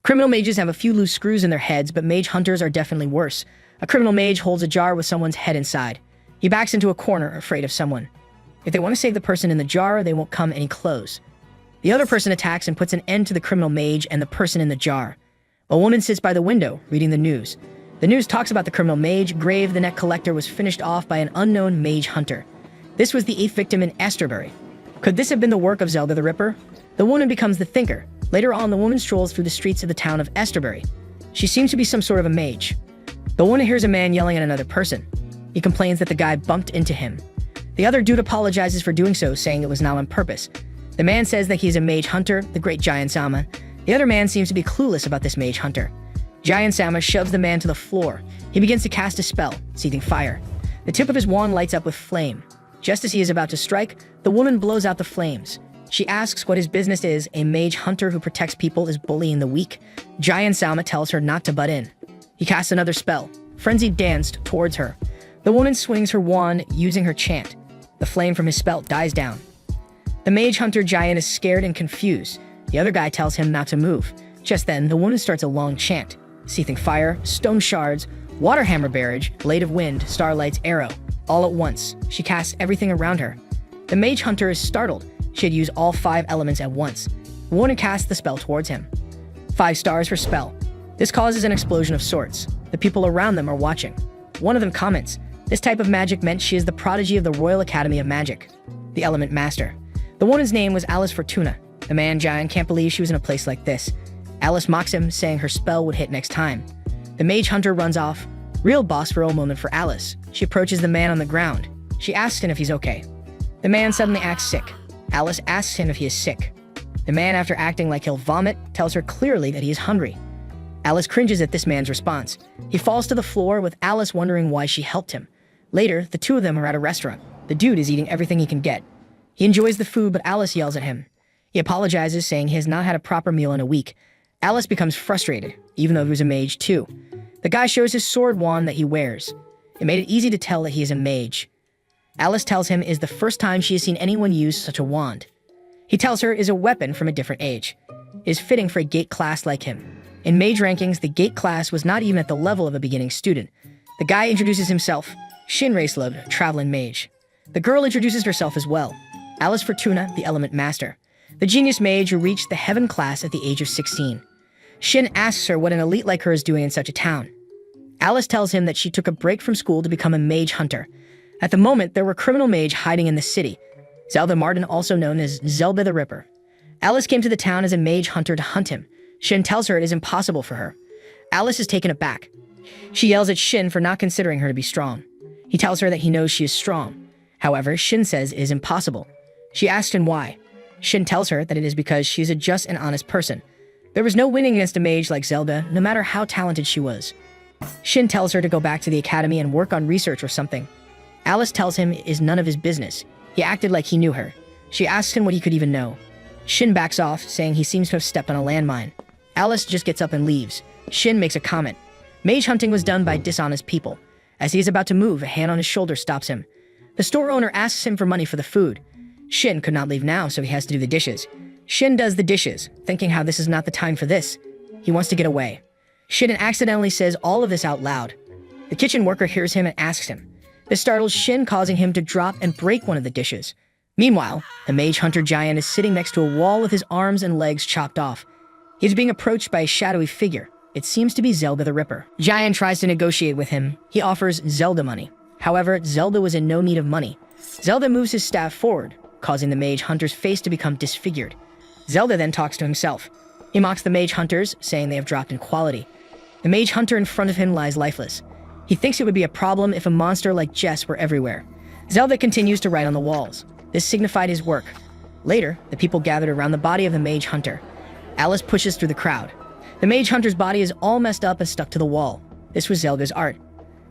Criminal mages have a few loose screws in their heads, but mage hunters are definitely worse. A criminal mage holds a jar with someone's head inside. He backs into a corner, afraid of someone. If they want to save the person in the jar, they won't come any close. The other person attacks and puts an end to the criminal mage and the person in the jar. A woman sits by the window, reading the news. The news talks about the criminal mage. Grave, the net collector, was finished off by an unknown mage hunter. This was the 8th victim in Esterbury. Could this have been the work of Zelda the Ripper? The woman becomes the thinker. Later on, the woman strolls through the streets of the town of Esterbury. She seems to be some sort of a mage. The woman hears a man yelling at another person. He complains that the guy bumped into him. The other dude apologizes for doing so, saying it was not on purpose. The man says that he's a mage hunter, the great Giant Sama. The other man seems to be clueless about this mage hunter. Giant Sama shoves the man to the floor. He begins to cast a spell, seething fire. The tip of his wand lights up with flame. Just as he is about to strike, the woman blows out the flames. She asks what his business is. A mage hunter who protects people is bullying the weak. Giant Sama tells her not to butt in. He casts another spell, frenzied danced towards her. The woman swings her wand using her chant. The flame from his spell dies down. The mage hunter giant is scared and confused. The other guy tells him not to move. Just then, the woman starts a long chant. Seething fire, stone shards, water hammer barrage, blade of wind, starlight's arrow. All at once, she casts everything around her. The mage hunter is startled. She had used all 5 elements at once. The woman casts the spell towards him. 5 stars for spell. This causes an explosion of sorts. The people around them are watching. One of them comments, this type of magic meant she is the prodigy of the Royal Academy of Magic. The element master. The woman's name was Alice Fortuna. The man giant can't believe she was in a place like this. Alice mocks him, saying her spell would hit next time. The mage hunter runs off. Real boss for a moment for Alice. She approaches the man on the ground. She asks him if he's okay. The man suddenly acts sick. Alice asks him if he is sick. The man, after acting like he'll vomit, tells her clearly that he is hungry. Alice cringes at this man's response. He falls to the floor, with Alice wondering why she helped him. Later, the two of them are at a restaurant. The dude is eating everything he can get. He enjoys the food, but Alice yells at him. He apologizes, saying he has not had a proper meal in a week. Alice becomes frustrated, even though he was a mage too. The guy shows his sword wand that he wears. It made it easy to tell that he is a mage. Alice tells him it is the first time she has seen anyone use such a wand. He tells her it is a weapon from a different age. It is fitting for a gate class like him. In mage rankings, the gate class was not even at the level of a beginning student. The guy introduces himself, Shin Racelub, traveling mage. The girl introduces herself as well, Alice Fortuna, the element master, the genius mage who reached the heaven class at the age of 16. Shin asks her what an elite like her is doing in such a town. Alice tells him that she took a break from school to become a mage hunter. At the moment, there were criminal mage hiding in the city. Zelda Martin, also known as Zelda the Ripper. Alice came to the town as a mage hunter to hunt him. Shin tells her it is impossible for her. Alice is taken aback. She yells at Shin for not considering her to be strong. He tells her that he knows she is strong. However, Shin says it is impossible. She asks him why. Shin tells her that it is because she is a just and honest person. There was no winning against a mage like Zelda, no matter how talented she was. Shin tells her to go back to the academy and work on research or something. Alice tells him it is none of his business. He acted like he knew her. She asks him what he could even know. Shin backs off, saying he seems to have stepped on a landmine. Alice just gets up and leaves. Shin makes a comment. Mage hunting was done by dishonest people. As he is about to move, a hand on his shoulder stops him. The store owner asks him for money for the food. Shin could not leave now, so he has to do the dishes. Shin does the dishes, thinking how this is not the time for this. He wants to get away. Shin accidentally says all of this out loud. The kitchen worker hears him and asks him. This startles Shin, causing him to drop and break one of the dishes. Meanwhile, the mage hunter giant is sitting next to a wall with his arms and legs chopped off. He is being approached by a shadowy figure. It seems to be Zelda the Ripper. Giant tries to negotiate with him. He offers Zelda money. However, Zelda was in no need of money. Zelda moves his staff forward, causing the mage hunter's face to become disfigured. Zelda then talks to himself. He mocks the mage hunters, saying they have dropped in quality. The mage hunter in front of him lies lifeless. He thinks it would be a problem if a monster like Jess were everywhere. Zelda continues to write on the walls. This signified his work. Later, the people gathered around the body of the mage hunter. Alice pushes through the crowd. The mage hunter's body is all messed up and stuck to the wall. This was Zelda's art.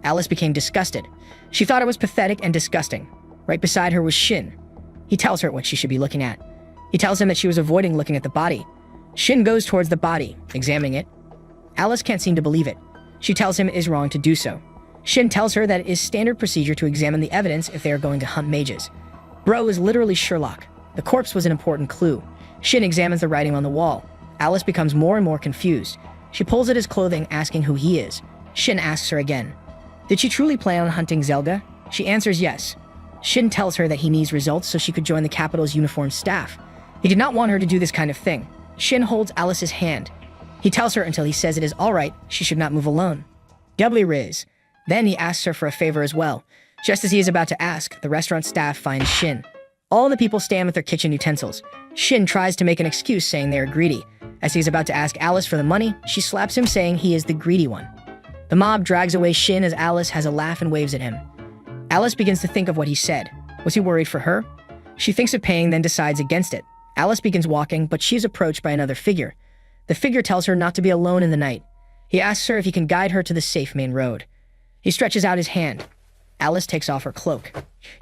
Alice became disgusted. She thought it was pathetic and disgusting. Right beside her was Shin. He tells her what she should be looking at. He tells him that she was avoiding looking at the body. Shin goes towards the body, examining it. Alice can't seem to believe it. She tells him it is wrong to do so. Shin tells her that it is standard procedure to examine the evidence if they are going to hunt mages. Bro is literally Sherlock. The corpse was an important clue. Shin examines the writing on the wall. Alice becomes more and more confused. She pulls at his clothing, asking who he is. Shin asks her again. Did she truly plan on hunting Zelda? She answers yes. Shin tells her that he needs results so she could join the capital's uniformed staff. He did not want her to do this kind of thing. Shin holds Alice's hand. He tells her until he says it is alright, she should not move alone. Doubly Riz. Then he asks her for a favor as well. Just as he is about to ask, the restaurant staff finds Shin. All the people stand with their kitchen utensils. Shin tries to make an excuse saying they are greedy. As he is about to ask Alice for the money, she slaps him saying he is the greedy one. The mob drags away Shin as Alice has a laugh and waves at him. Alice begins to think of what he said. Was he worried for her? She thinks of paying, then decides against it. Alice begins walking, but she is approached by another figure. The figure tells her not to be alone in the night. He asks her if he can guide her to the safe main road. He stretches out his hand. Alice takes off her cloak.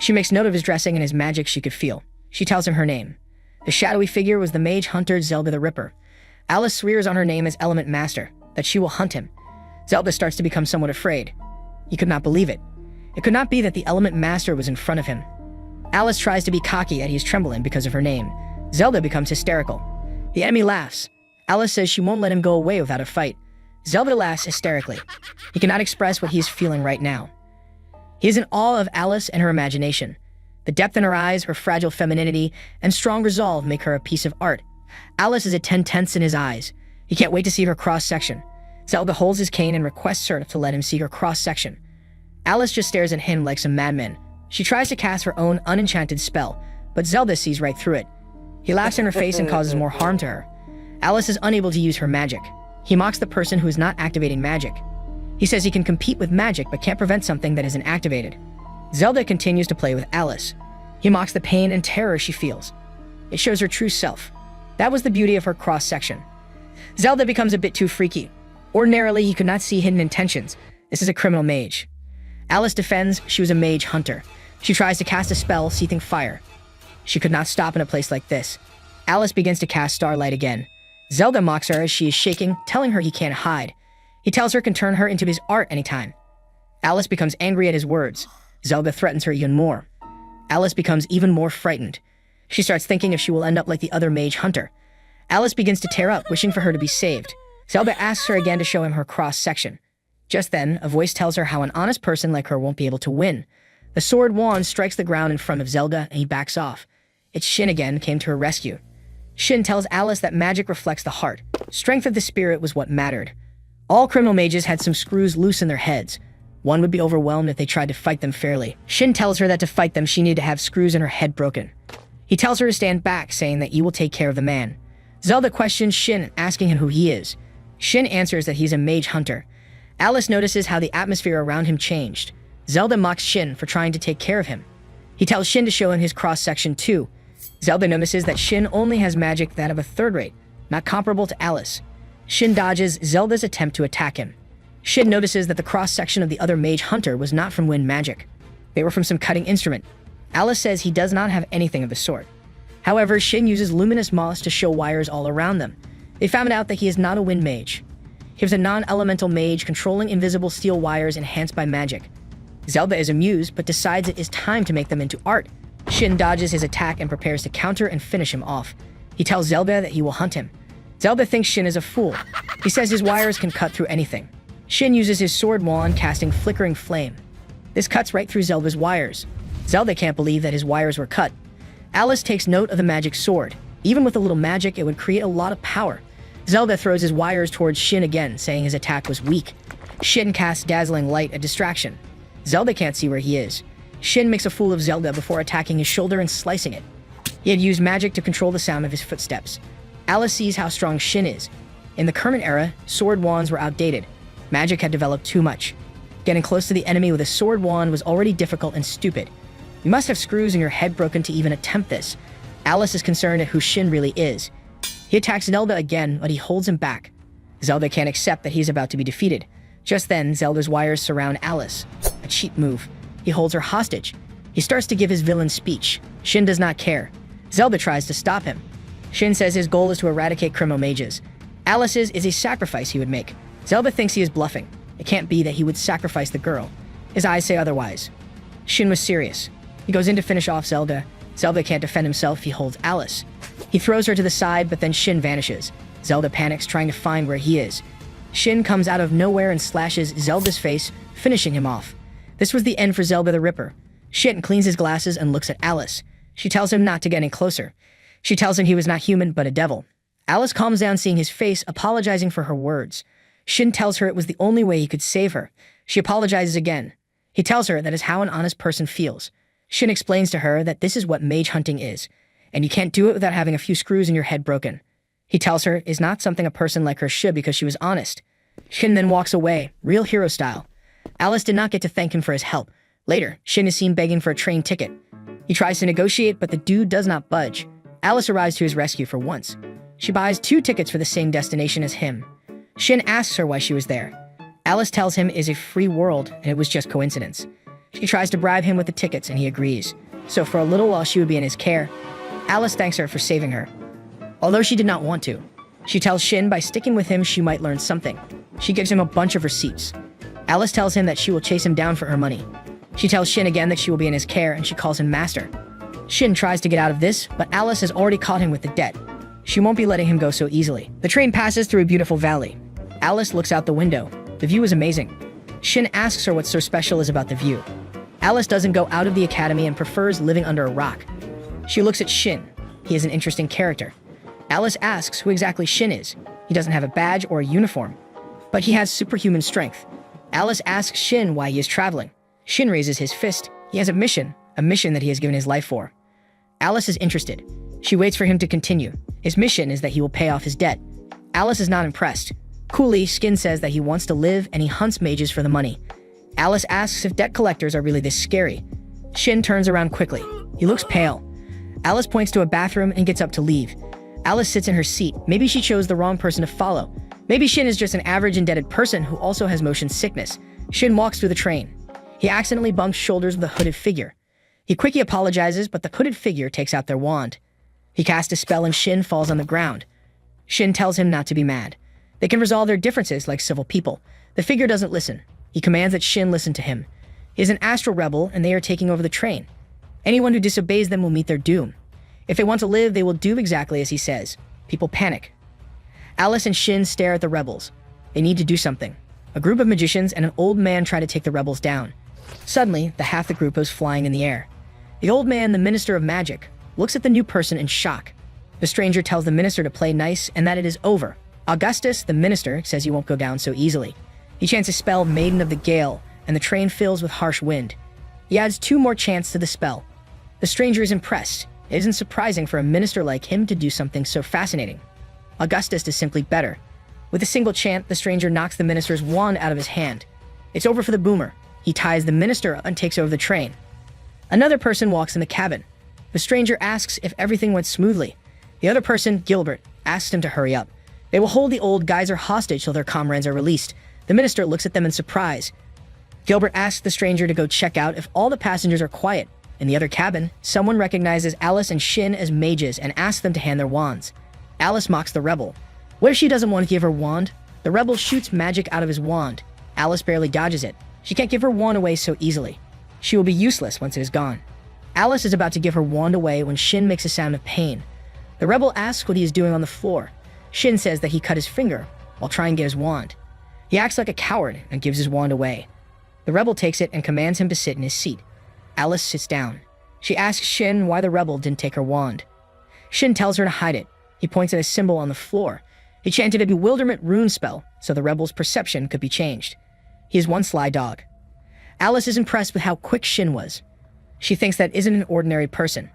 She makes note of his dressing and his magic she could feel. She tells him her name. The shadowy figure was the mage hunter Zelda the Ripper. Alice swears on her name as Element Master, that she will hunt him. Zelda starts to become somewhat afraid. He could not believe it. It could not be that the Element Master was in front of him. Alice tries to be cocky that he is trembling because of her name. Zelda becomes hysterical. The enemy laughs. Alice says she won't let him go away without a fight. Zelda laughs hysterically. He cannot express what he is feeling right now. He is in awe of Alice and her imagination. The depth in her eyes, her fragile femininity, and strong resolve make her a piece of art. Alice is at 10/10 in his eyes. He can't wait to see her cross-section. Zelda holds his cane and requests her to let him see her cross-section. Alice just stares at him like some madman. She tries to cast her own unenchanted spell, but Zelda sees right through it. He laughs in her face and causes more harm to her. Alice is unable to use her magic. He mocks the person who is not activating magic. He says he can compete with magic but can't prevent something that isn't activated. Zelda continues to play with Alice. He mocks the pain and terror she feels. It shows her true self. That was the beauty of her cross-section. Zelda becomes a bit too freaky. Ordinarily, he could not see hidden intentions. This is a criminal mage. Alice defends she was a mage hunter. She tries to cast a spell, seething fire. She could not stop in a place like this. Alice begins to cast Starlight again. Zelda mocks her as she is shaking, telling her he can't hide. He tells her can turn her into his art anytime. Alice becomes angry at his words. Zelda threatens her even more. Alice becomes even more frightened. She starts thinking if she will end up like the other mage hunter. Alice begins to tear up, wishing for her to be saved. Zelda asks her again to show him her cross-section. Just then, a voice tells her how an honest person like her won't be able to win. The sword wand strikes the ground in front of Zelda, and he backs off. It's Shin again came to her rescue. Shin tells Alice that magic reflects the heart. Strength of the spirit was what mattered. All criminal mages had some screws loose in their heads. One would be overwhelmed if they tried to fight them fairly. Shin tells her that to fight them, she needed to have screws in her head broken. He tells her to stand back, saying that you will take care of the man. Zelda questions Shin, asking him who he is. Shin answers that he's a mage hunter. Alice notices how the atmosphere around him changed. Zelda mocks Shin for trying to take care of him. He tells Shin to show him his cross-section too. Zelda notices that Shin only has magic that of a third rate, not comparable to Alice. Shin dodges Zelda's attempt to attack him. Shin notices that the cross-section of the other mage hunter was not from wind magic. They were from some cutting instrument. Alice says he does not have anything of the sort. However, Shin uses luminous moss to show wires all around them. They found out that he is not a wind mage. He was a non-elemental mage controlling invisible steel wires enhanced by magic. Zelda is amused, but decides it is time to make them into art. Shin dodges his attack and prepares to counter and finish him off. He tells Zelda that he will hunt him. Zelda thinks Shin is a fool. He says his wires can cut through anything. Shin uses his sword wand, casting flickering flame. This cuts right through Zelda's wires. Zelda can't believe that his wires were cut. Alice takes note of the magic sword. Even with a little magic, it would create a lot of power. Zelda throws his wires towards Shin again, saying his attack was weak. Shin casts dazzling light, a distraction. Zelda can't see where he is. Shin makes a fool of Zelda before attacking his shoulder and slicing it. He had used magic to control the sound of his footsteps. Alice sees how strong Shin is. In the current era, sword wands were outdated. Magic had developed too much. Getting close to the enemy with a sword wand was already difficult and stupid. You must have screws in your head broken to even attempt this. Alice is concerned at who Shin really is. He attacks Zelda again, but he holds him back. Zelda can't accept that he's about to be defeated. Just then, Zelda's wires surround Alice. A cheap move. He holds her hostage. He starts to give his villain speech. Shin does not care. Zelda tries to stop him. Shin says his goal is to eradicate criminal mages. Alice's is a sacrifice he would make. Zelda thinks he is bluffing. It can't be that he would sacrifice the girl. His eyes say otherwise. Shin was serious. He goes in to finish off Zelda. Zelda can't defend himself. He holds Alice. He throws her to the side, but then Shin vanishes. Zelda panics, trying to find where he is. Shin comes out of nowhere and slashes Zelda's face, finishing him off. This was the end for Zelda the Ripper. Shin cleans his glasses and looks at Alice. She tells him not to get any closer. She tells him he was not human, but a devil. Alice calms down, seeing his face, apologizing for her words. Shin tells her it was the only way he could save her. She apologizes again. He tells her that is how an honest person feels. Shin explains to her that this is what mage hunting is, and you can't do it without having a few screws in your head broken. He tells her is not something a person like her should because she was honest. Shin then walks away, real hero style. Alice did not get to thank him for his help. Later, Shin is seen begging for a train ticket. He tries to negotiate, but the dude does not budge. Alice arrives to his rescue for once. She buys 2 tickets for the same destination as him. Shin asks her why she was there. Alice tells him it is a free world and it was just coincidence. She tries to bribe him with the tickets and he agrees. So for a little while she would be in his care. Alice thanks her for saving her, although she did not want to. She tells Shin by sticking with him she might learn something. She gives him a bunch of receipts. Alice tells him that she will chase him down for her money. She tells Shin again that she will be in his care and she calls him master. Shin tries to get out of this, but Alice has already caught him with the debt. She won't be letting him go so easily. The train passes through a beautiful valley. Alice looks out the window. The view is amazing. Shin asks her what so special is about the view. Alice doesn't go out of the academy and prefers living under a rock. She looks at Shin. He is an interesting character. Alice asks who exactly Shin is. He doesn't have a badge or a uniform, but he has superhuman strength. Alice asks Shin why he is traveling. Shin raises his fist. He has a mission that he has given his life for. Alice is interested. She waits for him to continue. His mission is that he will pay off his debt. Alice is not impressed. Coolly, Shin says that he wants to live and he hunts mages for the money. Alice asks if debt collectors are really this scary. Shin turns around quickly. He looks pale. Alice points to a bathroom and gets up to leave. Alice sits in her seat. Maybe she chose the wrong person to follow. Maybe Shin is just an average indebted person who also has motion sickness. Shin walks through the train. He accidentally bumps shoulders with a hooded figure. He quickly apologizes, but the hooded figure takes out their wand. He casts a spell and Shin falls on the ground. Shin tells him not to be mad. They can resolve their differences like civil people. The figure doesn't listen. He commands that Shin listen to him. He is an astral rebel and they are taking over the train. Anyone who disobeys them will meet their doom. If they want to live, they will do exactly as he says. People panic. Alice and Shin stare at the rebels. They need to do something. A group of magicians and an old man try to take the rebels down. Suddenly, the half the group goes flying in the air. The old man, the minister of magic, looks at the new person in shock. The stranger tells the minister to play nice and that it is over. Augustus, the minister, says he won't go down so easily. He chants a spell, Maiden of the Gale, and the train fills with harsh wind. He adds 2 more chants to the spell. The stranger is impressed. It isn't surprising for a minister like him to do something so fascinating. Augustus is simply better. With a single chant, the stranger knocks the minister's wand out of his hand. It's over for the boomer. He ties the minister up and takes over the train. Another person walks in the cabin. The stranger asks if everything went smoothly. The other person, Gilbert, asks him to hurry up. They will hold the old geyser hostage till their comrades are released. The minister looks at them in surprise. Gilbert asks the stranger to go check out if all the passengers are quiet. In the other cabin, someone recognizes Alice and Shin as mages and asks them to hand their wands. Alice mocks the rebel. What if she doesn't want to give her wand? The rebel shoots magic out of his wand. Alice barely dodges it. She can't give her wand away so easily. She will be useless once it is gone. Alice is about to give her wand away when Shin makes a sound of pain. The rebel asks what he is doing on the floor. Shin says that he cut his finger while trying to get his wand. He acts like a coward and gives his wand away. The rebel takes it and commands him to sit in his seat. Alice sits down. She asks Shin why the rebel didn't take her wand. Shin tells her to hide it. He points at a symbol on the floor. He chanted a bewilderment rune spell so the rebel's perception could be changed. He is one sly dog. Alice is impressed with how quick Shin was. She thinks that isn't an ordinary person.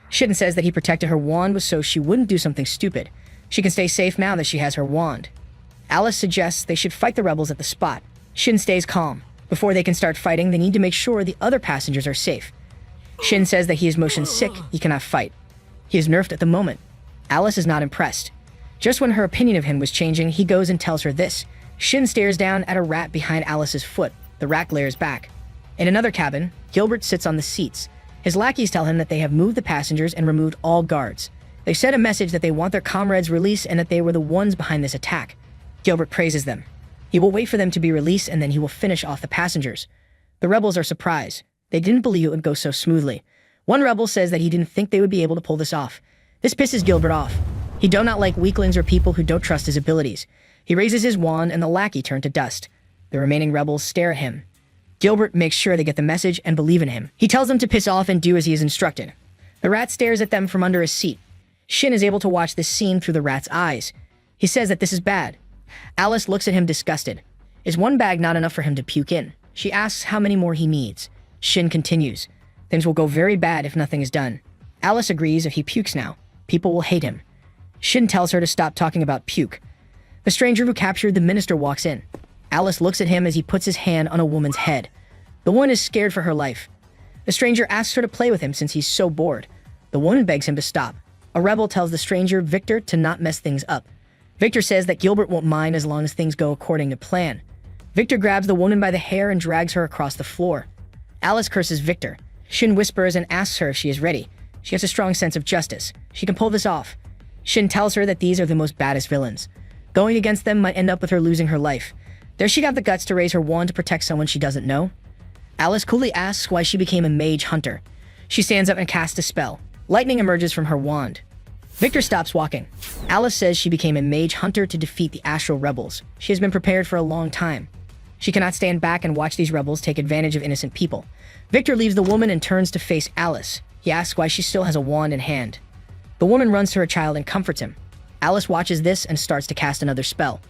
Shin says that he protected her wand was so she wouldn't do something stupid. She can stay safe now that she has her wand. Alice suggests they should fight the rebels at the spot. Shin stays calm. Before they can start fighting, they need to make sure the other passengers are safe. Shin says that he is motion sick, he cannot fight. He is nerfed at the moment. Alice is not impressed. Just when her opinion of him was changing, he goes and tells her this. Shin stares down at a rat behind Alice's foot. The rat glares back. In another cabin, Gilbert sits on the seats. His lackeys tell him that they have moved the passengers and removed all guards. They sent a message that they want their comrades released and that they were the ones behind this attack. Gilbert praises them. He will wait for them to be released and then he will finish off the passengers. The rebels are surprised. They didn't believe it would go so smoothly. One rebel says that he didn't think they would be able to pull this off. This pisses Gilbert off. He do not like weaklings or people who don't trust his abilities. He raises his wand and the lackey turn to dust. The remaining rebels stare at him. Gilbert makes sure they get the message and believe in him. He tells them to piss off and do as he is instructed. The rat stares at them from under his seat. Shin is able to watch this scene through the rat's eyes. He says that this is bad. Alice looks at him disgusted. Is one bag not enough for him to puke in? She asks how many more he needs. Shin continues. Things will go very bad if nothing is done. Alice agrees if he pukes now, people will hate him. Shin tells her to stop talking about puke. The stranger who captured the minister walks in. Alice looks at him as he puts his hand on a woman's head. The woman is scared for her life. The stranger asks her to play with him since he's so bored. The woman begs him to stop. A rebel tells the stranger, Victor, to not mess things up. Victor says that Gilbert won't mind as long as things go according to plan. Victor grabs the woman by the hair and drags her across the floor. Alice curses Victor. Shin whispers and asks her if she is ready. She has a strong sense of justice. She can pull this off. Shin tells her that these are the most baddest villains. Going against them might end up with her losing her life. Does she have the guts to raise her wand to protect someone she doesn't know? Alice coolly asks why she became a mage hunter. She stands up and casts a spell. Lightning emerges from her wand. Victor stops walking. Alice says she became a mage hunter to defeat the astral rebels. She has been prepared for a long time. She cannot stand back and watch these rebels take advantage of innocent people. Victor leaves the woman and turns to face Alice. He asks why she still has a wand in hand. The woman runs to her child and comforts him. Alice watches this and starts to cast another spell.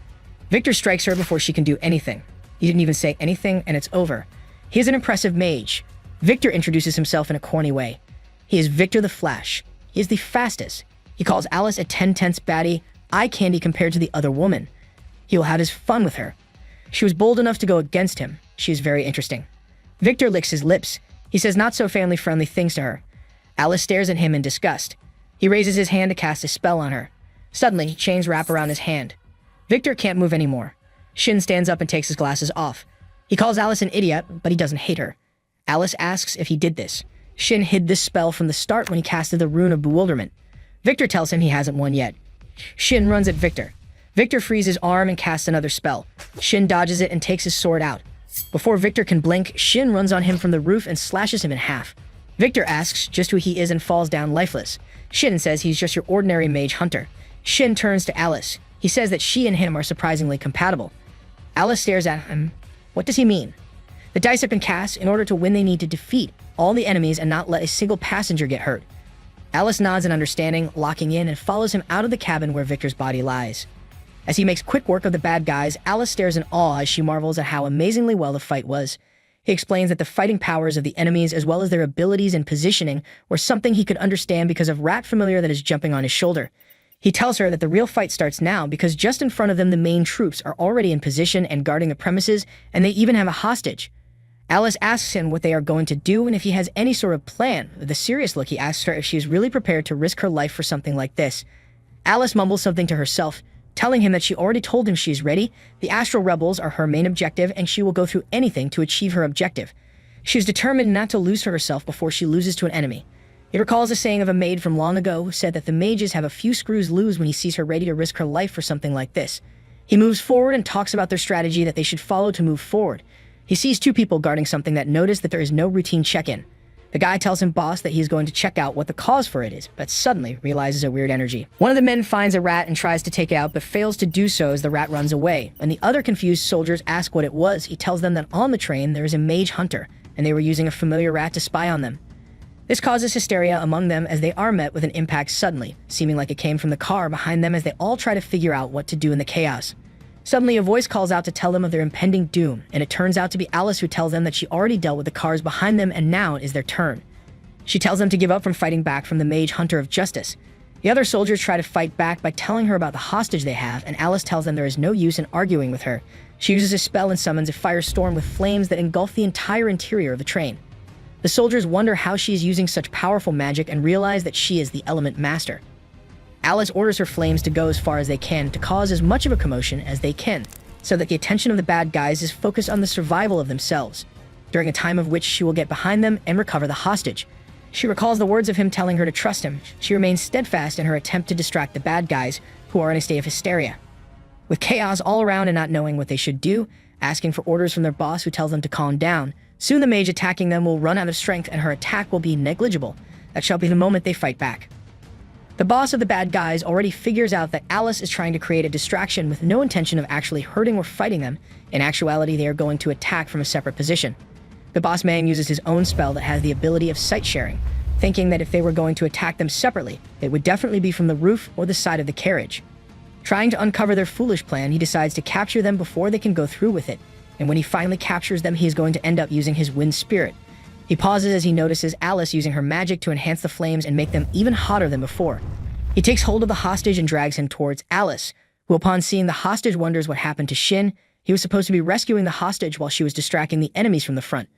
Victor strikes her before she can do anything. He didn't even say anything, and it's over. He is an impressive mage. Victor introduces himself in a corny way. He is Victor the Flash. He is the fastest. He calls Alice a 10-tenths baddie, eye candy compared to the other woman. He will have his fun with her. She was bold enough to go against him. She is very interesting. Victor licks his lips. He says not so family-friendly things to her. Alice stares at him in disgust. He raises his hand to cast a spell on her. Suddenly, chains wrap around his hand. Victor can't move anymore. Shin stands up and takes his glasses off. He calls Alice an idiot, but he doesn't hate her. Alice asks if he did this. Shin hid this spell from the start when he casted the rune of bewilderment. Victor tells him he hasn't won yet. Shin runs at Victor. Victor frees his arm and casts another spell. Shin dodges it and takes his sword out. Before Victor can blink, Shin runs on him from the roof and slashes him in half. Victor asks just who he is and falls down lifeless. Shin says he's just your ordinary mage hunter. Shin turns to Alice. He says that she and him are surprisingly compatible. Alice stares at him. What does he mean? The dice have been cast. In order to win, they need to defeat all the enemies and not let a single passenger get hurt. Alice nods in understanding, locking in, and follows him out of the cabin where Victor's body lies. As he makes quick work of the bad guys, Alice stares in awe as she marvels at how amazingly well the fight was. He explains that the fighting powers of the enemies as well as their abilities and positioning were something he could understand because of rat familiar that is jumping on his shoulder. He tells her that the real fight starts now because just in front of them the main troops are already in position and guarding the premises, and they even have a hostage. Alice asks him what they are going to do and if he has any sort of plan. With a serious look, he asks her if she is really prepared to risk her life for something like this. Alice mumbles something to herself, telling him that she already told him she is ready. The astral rebels are her main objective and she will go through anything to achieve her objective. She is determined not to lose herself before she loses to an enemy. He recalls a saying of a maid from long ago who said that the mages have a few screws loose when he sees her ready to risk her life for something like this. He moves forward and talks about their strategy that they should follow to move forward. He sees two people guarding something that notice that there is no routine check-in. The guy tells him boss that he is going to check out what the cause for it is, but suddenly realizes a weird energy. One of the men finds a rat and tries to take it out, but fails to do so as the rat runs away. When the other confused soldiers ask what it was, he tells them that on the train there is a mage hunter, and they were using a familiar rat to spy on them. This causes hysteria among them as they are met with an impact suddenly, seeming like it came from the car behind them as they all try to figure out what to do in the chaos. Suddenly, a voice calls out to tell them of their impending doom, and it turns out to be Alice who tells them that she already dealt with the cars behind them and now it is their turn. She tells them to give up from fighting back from the mage hunter of justice. The other soldiers try to fight back by telling her about the hostage they have, and Alice tells them there is no use in arguing with her. She uses a spell and summons a firestorm with flames that engulf the entire interior of the train. The soldiers wonder how she is using such powerful magic and realize that she is the element master. Alice orders her flames to go as far as they can to cause as much of a commotion as they can, so that the attention of the bad guys is focused on the survival of themselves, during a time of which she will get behind them and recover the hostage. She recalls the words of him telling her to trust him. She remains steadfast in her attempt to distract the bad guys, who are in a state of hysteria. With chaos all around and not knowing what they should do, asking for orders from their boss who tells them to calm down, soon the mage attacking them will run out of strength and her attack will be negligible. That shall be the moment they fight back. The boss of the bad guys already figures out that Alice is trying to create a distraction with no intention of actually hurting or fighting them. In actuality, they are going to attack from a separate position. The boss man uses his own spell that has the ability of sight sharing, thinking that if they were going to attack them separately, it would definitely be from the roof or the side of the carriage. Trying to uncover their foolish plan, he decides to capture them before they can go through with it, and when he finally captures them, he is going to end up using his wind spirit. He pauses as he notices Alice using her magic to enhance the flames and make them even hotter than before. He takes hold of the hostage and drags him towards Alice, who upon seeing the hostage wonders what happened to Shin. He was supposed to be rescuing the hostage while she was distracting the enemies from the front.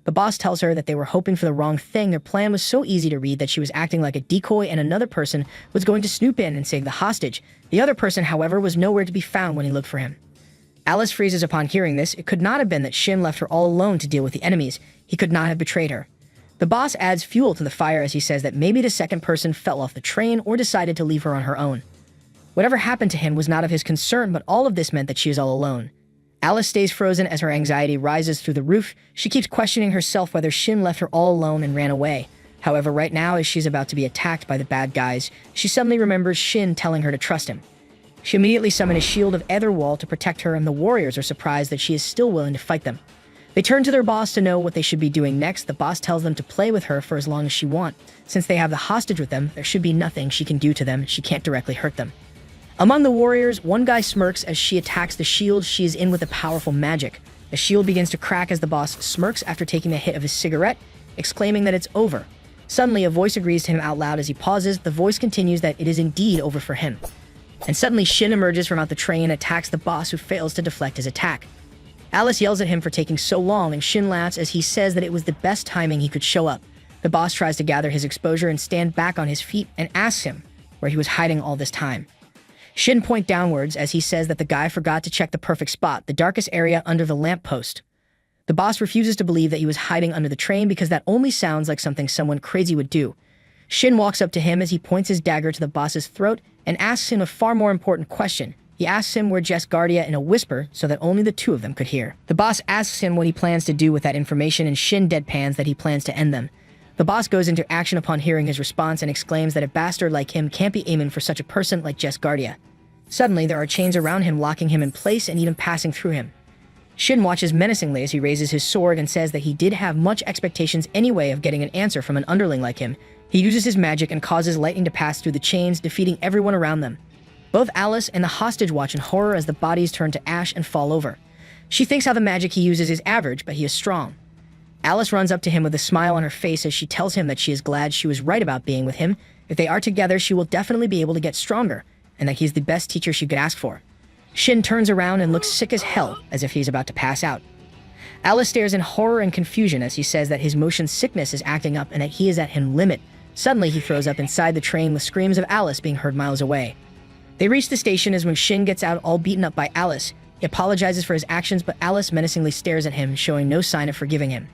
The boss tells her that they were hoping for the wrong thing. Their plan was so easy to read that she was acting like a decoy and another person was going to snoop in and save the hostage. The other person, however, was nowhere to be found when he looked for him. Alice freezes upon hearing this. It could not have been that Shin left her all alone to deal with the enemies. He could not have betrayed her. The boss adds fuel to the fire as he says that maybe the second person fell off the train or decided to leave her on her own. Whatever happened to him was not of his concern, but all of this meant that she is all alone. Alice stays frozen as her anxiety rises through the roof. She keeps questioning herself whether Shin left her all alone and ran away. However, right now, as she's about to be attacked by the bad guys, she suddenly remembers Shin telling her to trust him. She immediately summons a shield of ether wall to protect her, and the warriors are surprised that she is still willing to fight them. They turn to their boss to know what they should be doing next. The boss tells them to play with her for as long as she wants. Since they have the hostage with them, there should be nothing she can do to them. She can't directly hurt them. Among the warriors, one guy smirks as she attacks the shield she is in with a powerful magic. The shield begins to crack as the boss smirks after taking a hit of his cigarette, exclaiming that it's over. Suddenly, a voice agrees to him out loud as he pauses. The voice continues that it is indeed over for him. And suddenly, Shin emerges from out the train and attacks the boss, who fails to deflect his attack. Alice yells at him for taking so long, and Shin laughs as he says that it was the best timing he could show up. The boss tries to gather his exposure and stand back on his feet and asks him where he was hiding all this time. Shin points downwards as he says that the guy forgot to check the perfect spot, the darkest area under the lamppost. The boss refuses to believe that he was hiding under the train because that only sounds like something someone crazy would do. Shin walks up to him as he points his dagger to the boss's throat and asks him a far more important question. He asks him where Jess Guardia in a whisper so that only the two of them could hear. The boss asks him what he plans to do with that information, and Shin deadpans that he plans to end them. The boss goes into action upon hearing his response and exclaims that a bastard like him can't be aiming for such a person like Jess Guardia. Suddenly, there are chains around him, locking him in place and even passing through him. Shin watches menacingly as he raises his sword and says that he did have much expectations anyway of getting an answer from an underling like him. He uses his magic and causes lightning to pass through the chains, defeating everyone around them. Both Alice and the hostage watch in horror as the bodies turn to ash and fall over. She thinks how the magic he uses is average, but he is strong. Alice runs up to him with a smile on her face as she tells him that she is glad she was right about being with him. If they are together, she will definitely be able to get stronger, and that he's the best teacher she could ask for. Shin turns around and looks sick as hell, as if he's about to pass out. Alice stares in horror and confusion as he says that his motion sickness is acting up and that he is at his limit. Suddenly, he throws up inside the train with screams of Alice being heard miles away. They reach the station as when Shin gets out all beaten up by Alice. He apologizes for his actions, but Alice menacingly stares at him, showing no sign of forgiving him.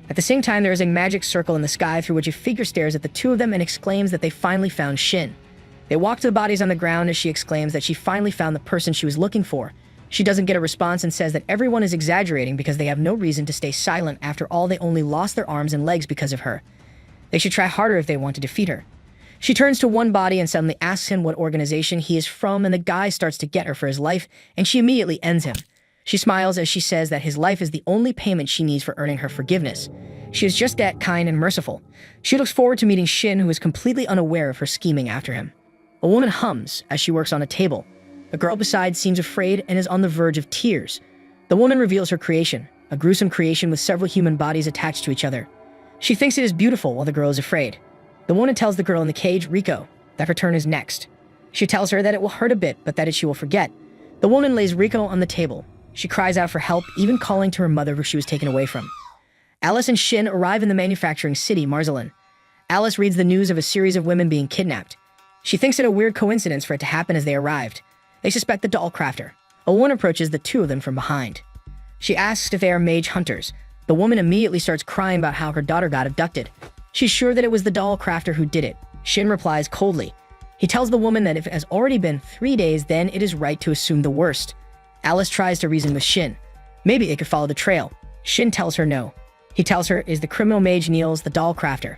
At the same time, there is a magic circle in the sky through which a figure stares at the two of them and exclaims that they finally found Shin. They walk to the bodies on the ground as she exclaims that she finally found the person she was looking for. She doesn't get a response and says that everyone is exaggerating because they have no reason to stay silent. After all, they only lost their arms and legs because of her. They should try harder if they want to defeat her. She turns to one body and suddenly asks him what organization he is from, and the guy starts to get her for his life, and she immediately ends him. She smiles as she says that his life is the only payment she needs for earning her forgiveness. She is just that kind and merciful. She looks forward to meeting Shin, who is completely unaware of her scheming after him. A woman hums as she works on a table. The girl beside seems afraid and is on the verge of tears. The woman reveals her creation, a gruesome creation with several human bodies attached to each other. She thinks it is beautiful while the girl is afraid. The woman tells the girl in the cage, Rico, that her turn is next. She tells her that it will hurt a bit, but that she will forget. The woman lays Rico on the table. She cries out for help, even calling to her mother who she was taken away from. Alice and Shin arrive in the manufacturing city, Marzelin. Alice reads the news of a series of women being kidnapped. She thinks it a weird coincidence for it to happen as they arrived. They suspect the doll crafter. A woman approaches the two of them from behind. She asks if they are mage hunters. The woman immediately starts crying about how her daughter got abducted. She's sure that it was the doll crafter who did it. Shin replies coldly. He tells the woman that if it has already been 3 days, then it is right to assume the worst. Alice tries to reason with Shin. Maybe it could follow the trail. Shin tells her no. He tells her is the criminal mage Niels the doll crafter.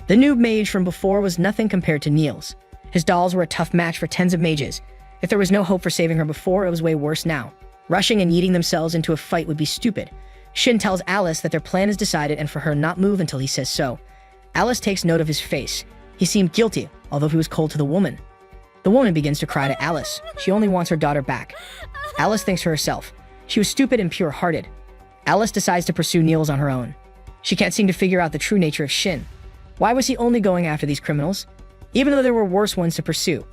The noob mage from before was nothing compared to Niels. His dolls were a tough match for tens of mages. If there was no hope for saving her before, it was way worse now. Rushing and yeeting themselves into a fight would be stupid. Shin tells Alice that their plan is decided and for her not move until he says so. Alice takes note of his face. He seemed guilty, although he was cold to the woman. The woman begins to cry to Alice. She only wants her daughter back. Alice thinks to herself. She was stupid and pure-hearted. Alice decides to pursue Niels on her own. She can't seem to figure out the true nature of Shin. Why was he only going after these criminals? Even though there were worse ones to pursue.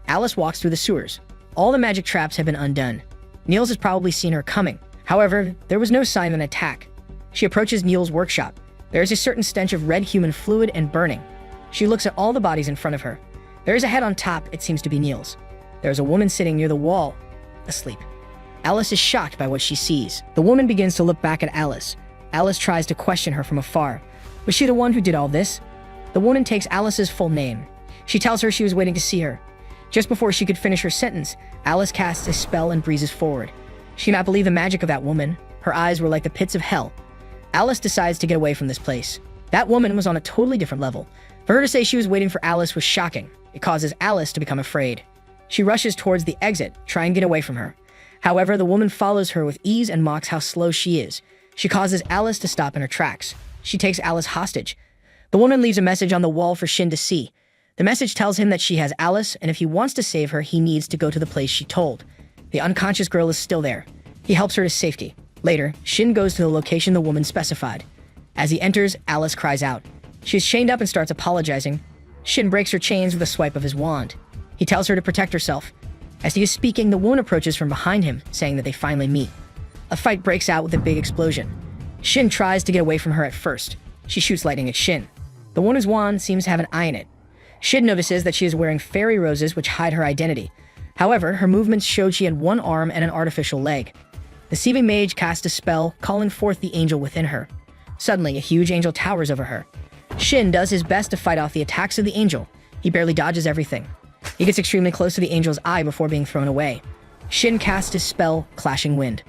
Alice walks through the sewers. All the magic traps have been undone. Niels has probably seen her coming. However, there was no sign of an attack. She approaches Niels' workshop. There is a certain stench of red human fluid and burning. She looks at all the bodies in front of her. There is a head on top, it seems to be Niels. There is a woman sitting near the wall, asleep. Alice is shocked by what she sees. The woman begins to look back at Alice. Alice tries to question her from afar. Was she the one who did all this? The woman takes Alice's full name. She tells her she was waiting to see her. Just before she could finish her sentence, Alice casts a spell and breezes forward. She cannot believe the magic of that woman. Her eyes were like the pits of hell. Alice decides to get away from this place. That woman was on a totally different level. For her to say she was waiting for Alice was shocking. It causes Alice to become afraid. She rushes towards the exit, trying to get away from her. However, the woman follows her with ease and mocks how slow she is. She causes Alice to stop in her tracks. She takes Alice hostage. The woman leaves a message on the wall for Shin to see. The message tells him that she has Alice, and if he wants to save her, he needs to go to the place she told. The unconscious girl is still there. He helps her to safety. Later, Shin goes to the location the woman specified. As he enters, Alice cries out. She is chained up and starts apologizing. Shin breaks her chains with a swipe of his wand. He tells her to protect herself. As he is speaking, the woman approaches from behind him, saying that they finally meet. A fight breaks out with a big explosion. Shin tries to get away from her at first. She shoots lightning at Shin. The woman's wand seems to have an eye in it. Shin notices that she is wearing fairy roses which hide her identity. However, her movements showed she had one arm and an artificial leg. The deceiving mage casts a spell, calling forth the angel within her. Suddenly, a huge angel towers over her. Shin does his best to fight off the attacks of the angel. He barely dodges everything. He gets extremely close to the angel's eye before being thrown away. Shin casts his spell, Clashing Wind.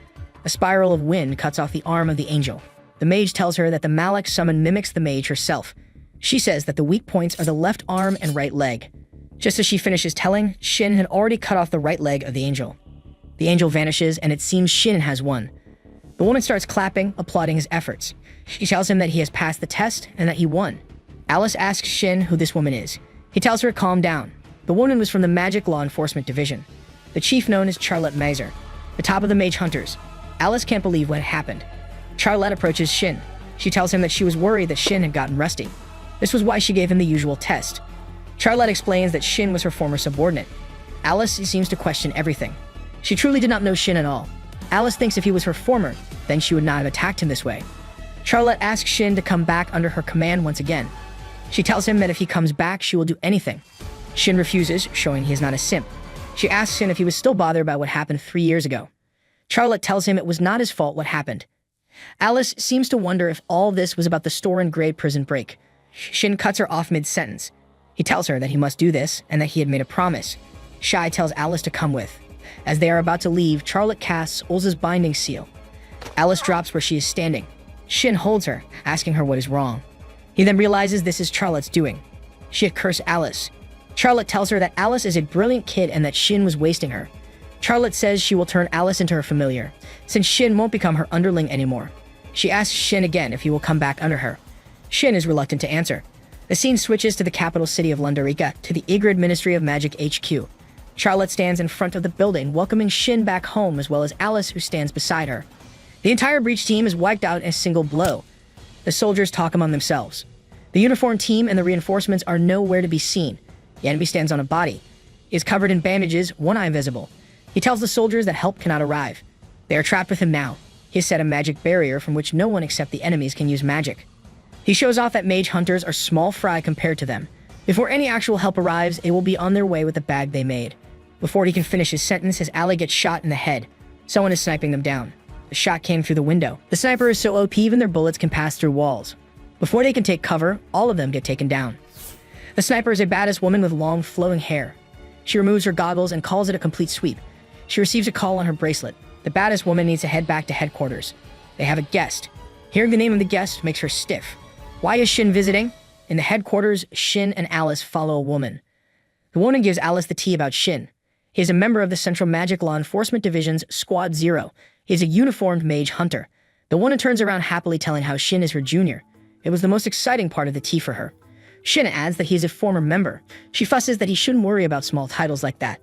A spiral of wind cuts off the arm of the angel. The mage tells her that the Malak summon mimics the mage herself. She says that the weak points are the left arm and right leg. Just as she finishes telling, Shin had already cut off the right leg of the angel. The angel vanishes, and it seems Shin has won. The woman starts clapping, applauding his efforts. She tells him that he has passed the test and that he won. Alice asks Shin who this woman is. He tells her to calm down. The woman was from the Magic Law Enforcement Division. The chief known as Charlotte Mazer, the top of the Mage Hunters. Alice can't believe what had happened. Charlotte approaches Shin. She tells him that she was worried that Shin had gotten rusty. This was why she gave him the usual test. Charlotte explains that Shin was her former subordinate. Alice seems to question everything. She truly did not know Shin at all. Alice thinks if he was her former, then she would not have attacked him this way. Charlotte asks Shin to come back under her command once again. She tells him that if he comes back, she will do anything. Shin refuses, showing he is not a simp. She asks him if he was still bothered by what happened 3 years ago. Charlotte tells him it was not his fault what happened. Alice seems to wonder if all this was about the store-and-grade prison break. Shin cuts her off mid-sentence. He tells her that he must do this and that he had made a promise. Shai tells Alice to come with. As they are about to leave, Charlotte casts Ulza's binding seal. Alice drops where she is standing. Shin holds her, asking her what is wrong. He then realizes this is Charlotte's doing. She had cursed Alice. Charlotte tells her that Alice is a brilliant kid and that Shin was wasting her. Charlotte says she will turn Alice into her familiar, since Shin won't become her underling anymore. She asks Shin again if he will come back under her. Shin is reluctant to answer. The scene switches to the capital city of Lundarica, to the Igrid Ministry of Magic HQ. Charlotte stands in front of the building, welcoming Shin back home as well as Alice, who stands beside her. The entire breach team is wiped out in a single blow. The soldiers talk among themselves. The uniformed team and the reinforcements are nowhere to be seen. The enemy stands on a body. He is covered in bandages, one eye visible. He tells the soldiers that help cannot arrive. They are trapped with him now. He has set a magic barrier from which no one except the enemies can use magic. He shows off that mage hunters are small fry compared to them. Before any actual help arrives, they will be on their way with the bag they made. Before he can finish his sentence, his ally gets shot in the head. Someone is sniping them down. The shot came through the window. The sniper is so OP even their bullets can pass through walls. Before they can take cover, all of them get taken down. The sniper is a badass woman with long flowing hair. She removes her goggles and calls it a complete sweep. She receives a call on her bracelet. The badass woman needs to head back to headquarters. They have a guest. Hearing the name of the guest makes her stiff. Why is Shin visiting? In the headquarters, Shin and Alice follow a woman. The woman gives Alice the tea about Shin. He is a member of the Central Magic Law Enforcement Division's Squad Zero. He is a uniformed mage hunter. The woman turns around happily telling how Shin is her junior. It was the most exciting part of the tea for her. Shin adds that he is a former member. She fusses that he shouldn't worry about small titles like that.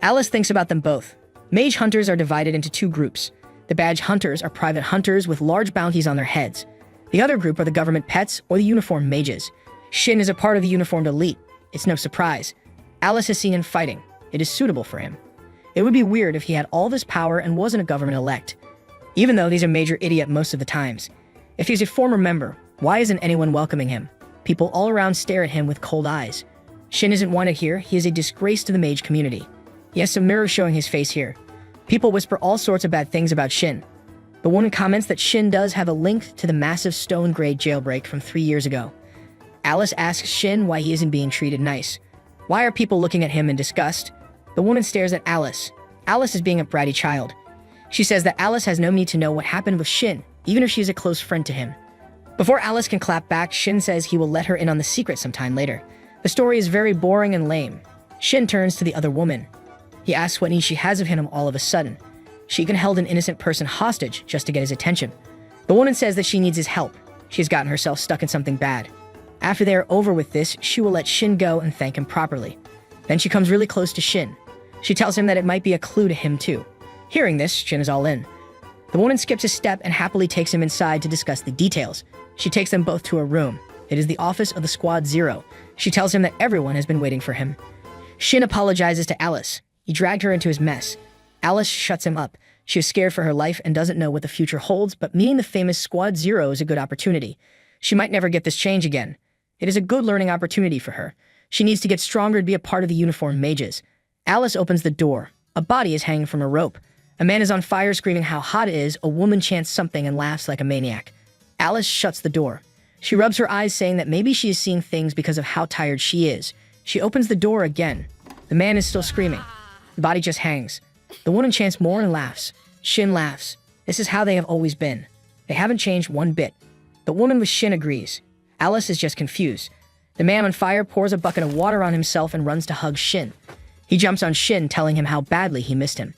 Alice thinks about them both. Mage hunters are divided into two groups. The badge hunters are private hunters with large bounties on their heads. The other group are the government pets or the uniformed mages. Shin is a part of the uniformed elite. It's no surprise. Alice has seen him fighting. It is suitable for him. It would be weird if he had all this power and wasn't a government elect. Even though he's a major idiot most of the times. If he's a former member, why isn't anyone welcoming him? People all around stare at him with cold eyes. Shin isn't wanted here. He is a disgrace to the mage community. He has some mirrors showing his face here. People whisper all sorts of bad things about Shin. The woman comments that Shin does have a link to the massive Stone Grade jailbreak from 3 years ago. Alice asks Shin why he isn't being treated nice. Why are people looking at him in disgust? The woman stares at Alice. Alice is being a bratty child. She says that Alice has no need to know what happened with Shin, even if she's a close friend to him. Before Alice can clap back, Shin says he will let her in on the secret sometime later. The story is very boring and lame. Shin turns to the other woman. He asks what need she has of him all of a sudden. She even held an innocent person hostage just to get his attention. The woman says that she needs his help. She has gotten herself stuck in something bad. After they are over with this, she will let Shin go and thank him properly. Then she comes really close to Shin. She tells him that it might be a clue to him too. Hearing this, Shin is all in. The woman skips a step and happily takes him inside to discuss the details. She takes them both to a room. It is the office of the Squad Zero. She tells him that everyone has been waiting for him. Shin apologizes to Alice. He dragged her into his mess. Alice shuts him up. She is scared for her life and doesn't know what the future holds, but meeting the famous Squad Zero is a good opportunity. She might never get this change again. It is a good learning opportunity for her. She needs to get stronger to be a part of the uniformed mages. Alice opens the door. A body is hanging from a rope. A man is on fire screaming how hot it is. A woman chants something and laughs like a maniac. Alice shuts the door. She rubs her eyes saying that maybe she is seeing things because of how tired she is. She opens the door again. The man is still screaming. The body just hangs. The woman chants more and laughs. Shin laughs. This is how they have always been. They haven't changed one bit. The woman with Shin agrees. Alice is just confused. The man on fire pours a bucket of water on himself and runs to hug Shin. He jumps on Shin, telling him how badly he missed him.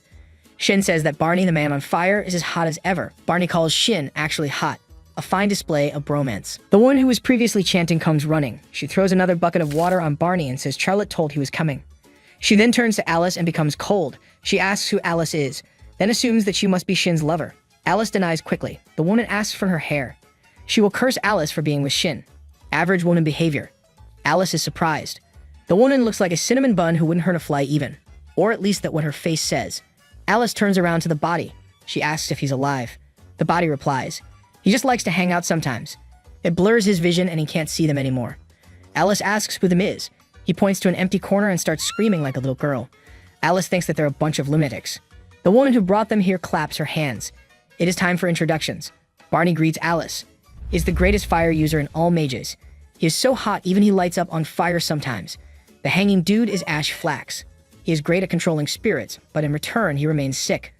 Shin says that Barney, the man on fire, is as hot as ever. Barney calls Shin actually hot. A fine display of bromance. The woman who was previously chanting comes running. She throws another bucket of water on Barney and says Charlotte told he was coming. She then turns to Alice and becomes cold. She asks who Alice is, then assumes that she must be Shin's lover. Alice denies quickly. The woman asks for her hair. She will curse Alice for being with Shin. Average woman behavior. Alice is surprised. The woman looks like a cinnamon bun who wouldn't hurt a fly even. Or at least that what her face says. Alice turns around to the body. She asks if he's alive. The body replies, he just likes to hang out sometimes. It blurs his vision and he can't see them anymore. Alice asks who them is. He points to an empty corner and starts screaming like a little girl. Alice thinks that they're a bunch of lunatics. The woman who brought them here claps her hands. It is time for introductions. Barney greets Alice. He is the greatest fire user in all mages. He is so hot even he lights up on fire sometimes. The hanging dude is Ash Flax. He is great at controlling spirits, but in return he remains sick.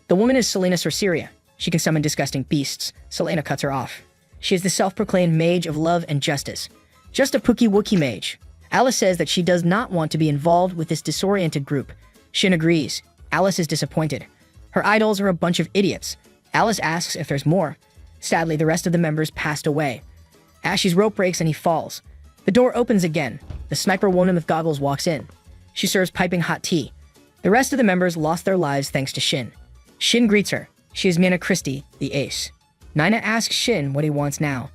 The woman is Selena Sorceria. She can summon disgusting beasts. Selena cuts her off. She is the self-proclaimed mage of love and justice. Just a Pookie Wookie mage. Alice says that she does not want to be involved with this disoriented group. Shin agrees. Alice is disappointed. Her idols are a bunch of idiots. Alice asks if there's more. Sadly, the rest of the members passed away. Ashy's rope breaks and he falls. The door opens again. The sniper woman with goggles walks in. She serves piping hot tea. The rest of the members lost their lives thanks to Shin. Shin greets her. She is Mina Christie, the ace. Nina asks Shin what he wants now.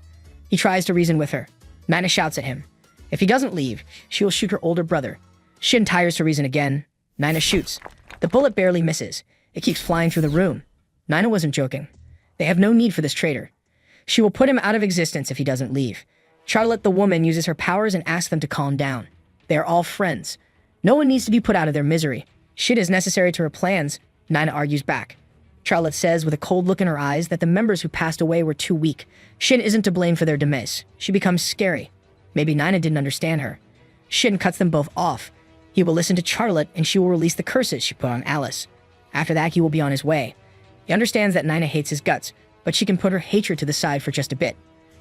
He tries to reason with her. Nina shouts at him. If he doesn't leave, she will shoot her older brother. Shin tires to reason again. Nina shoots. The bullet barely misses. It keeps flying through the room. Nina wasn't joking. They have no need for this traitor. She will put him out of existence if he doesn't leave. Charlotte, the woman, uses her powers and asks them to calm down. They are all friends. No one needs to be put out of their misery. Shit is necessary to her plans. Nina argues back. Charlotte says with a cold look in her eyes that the members who passed away were too weak. Shin isn't to blame for their demise. She becomes scary. Maybe Nina didn't understand her. Shin cuts them both off. He will listen to Charlotte and she will release the curses she put on Alice. After that, he will be on his way. He understands that Nina hates his guts, but she can put her hatred to the side for just a bit.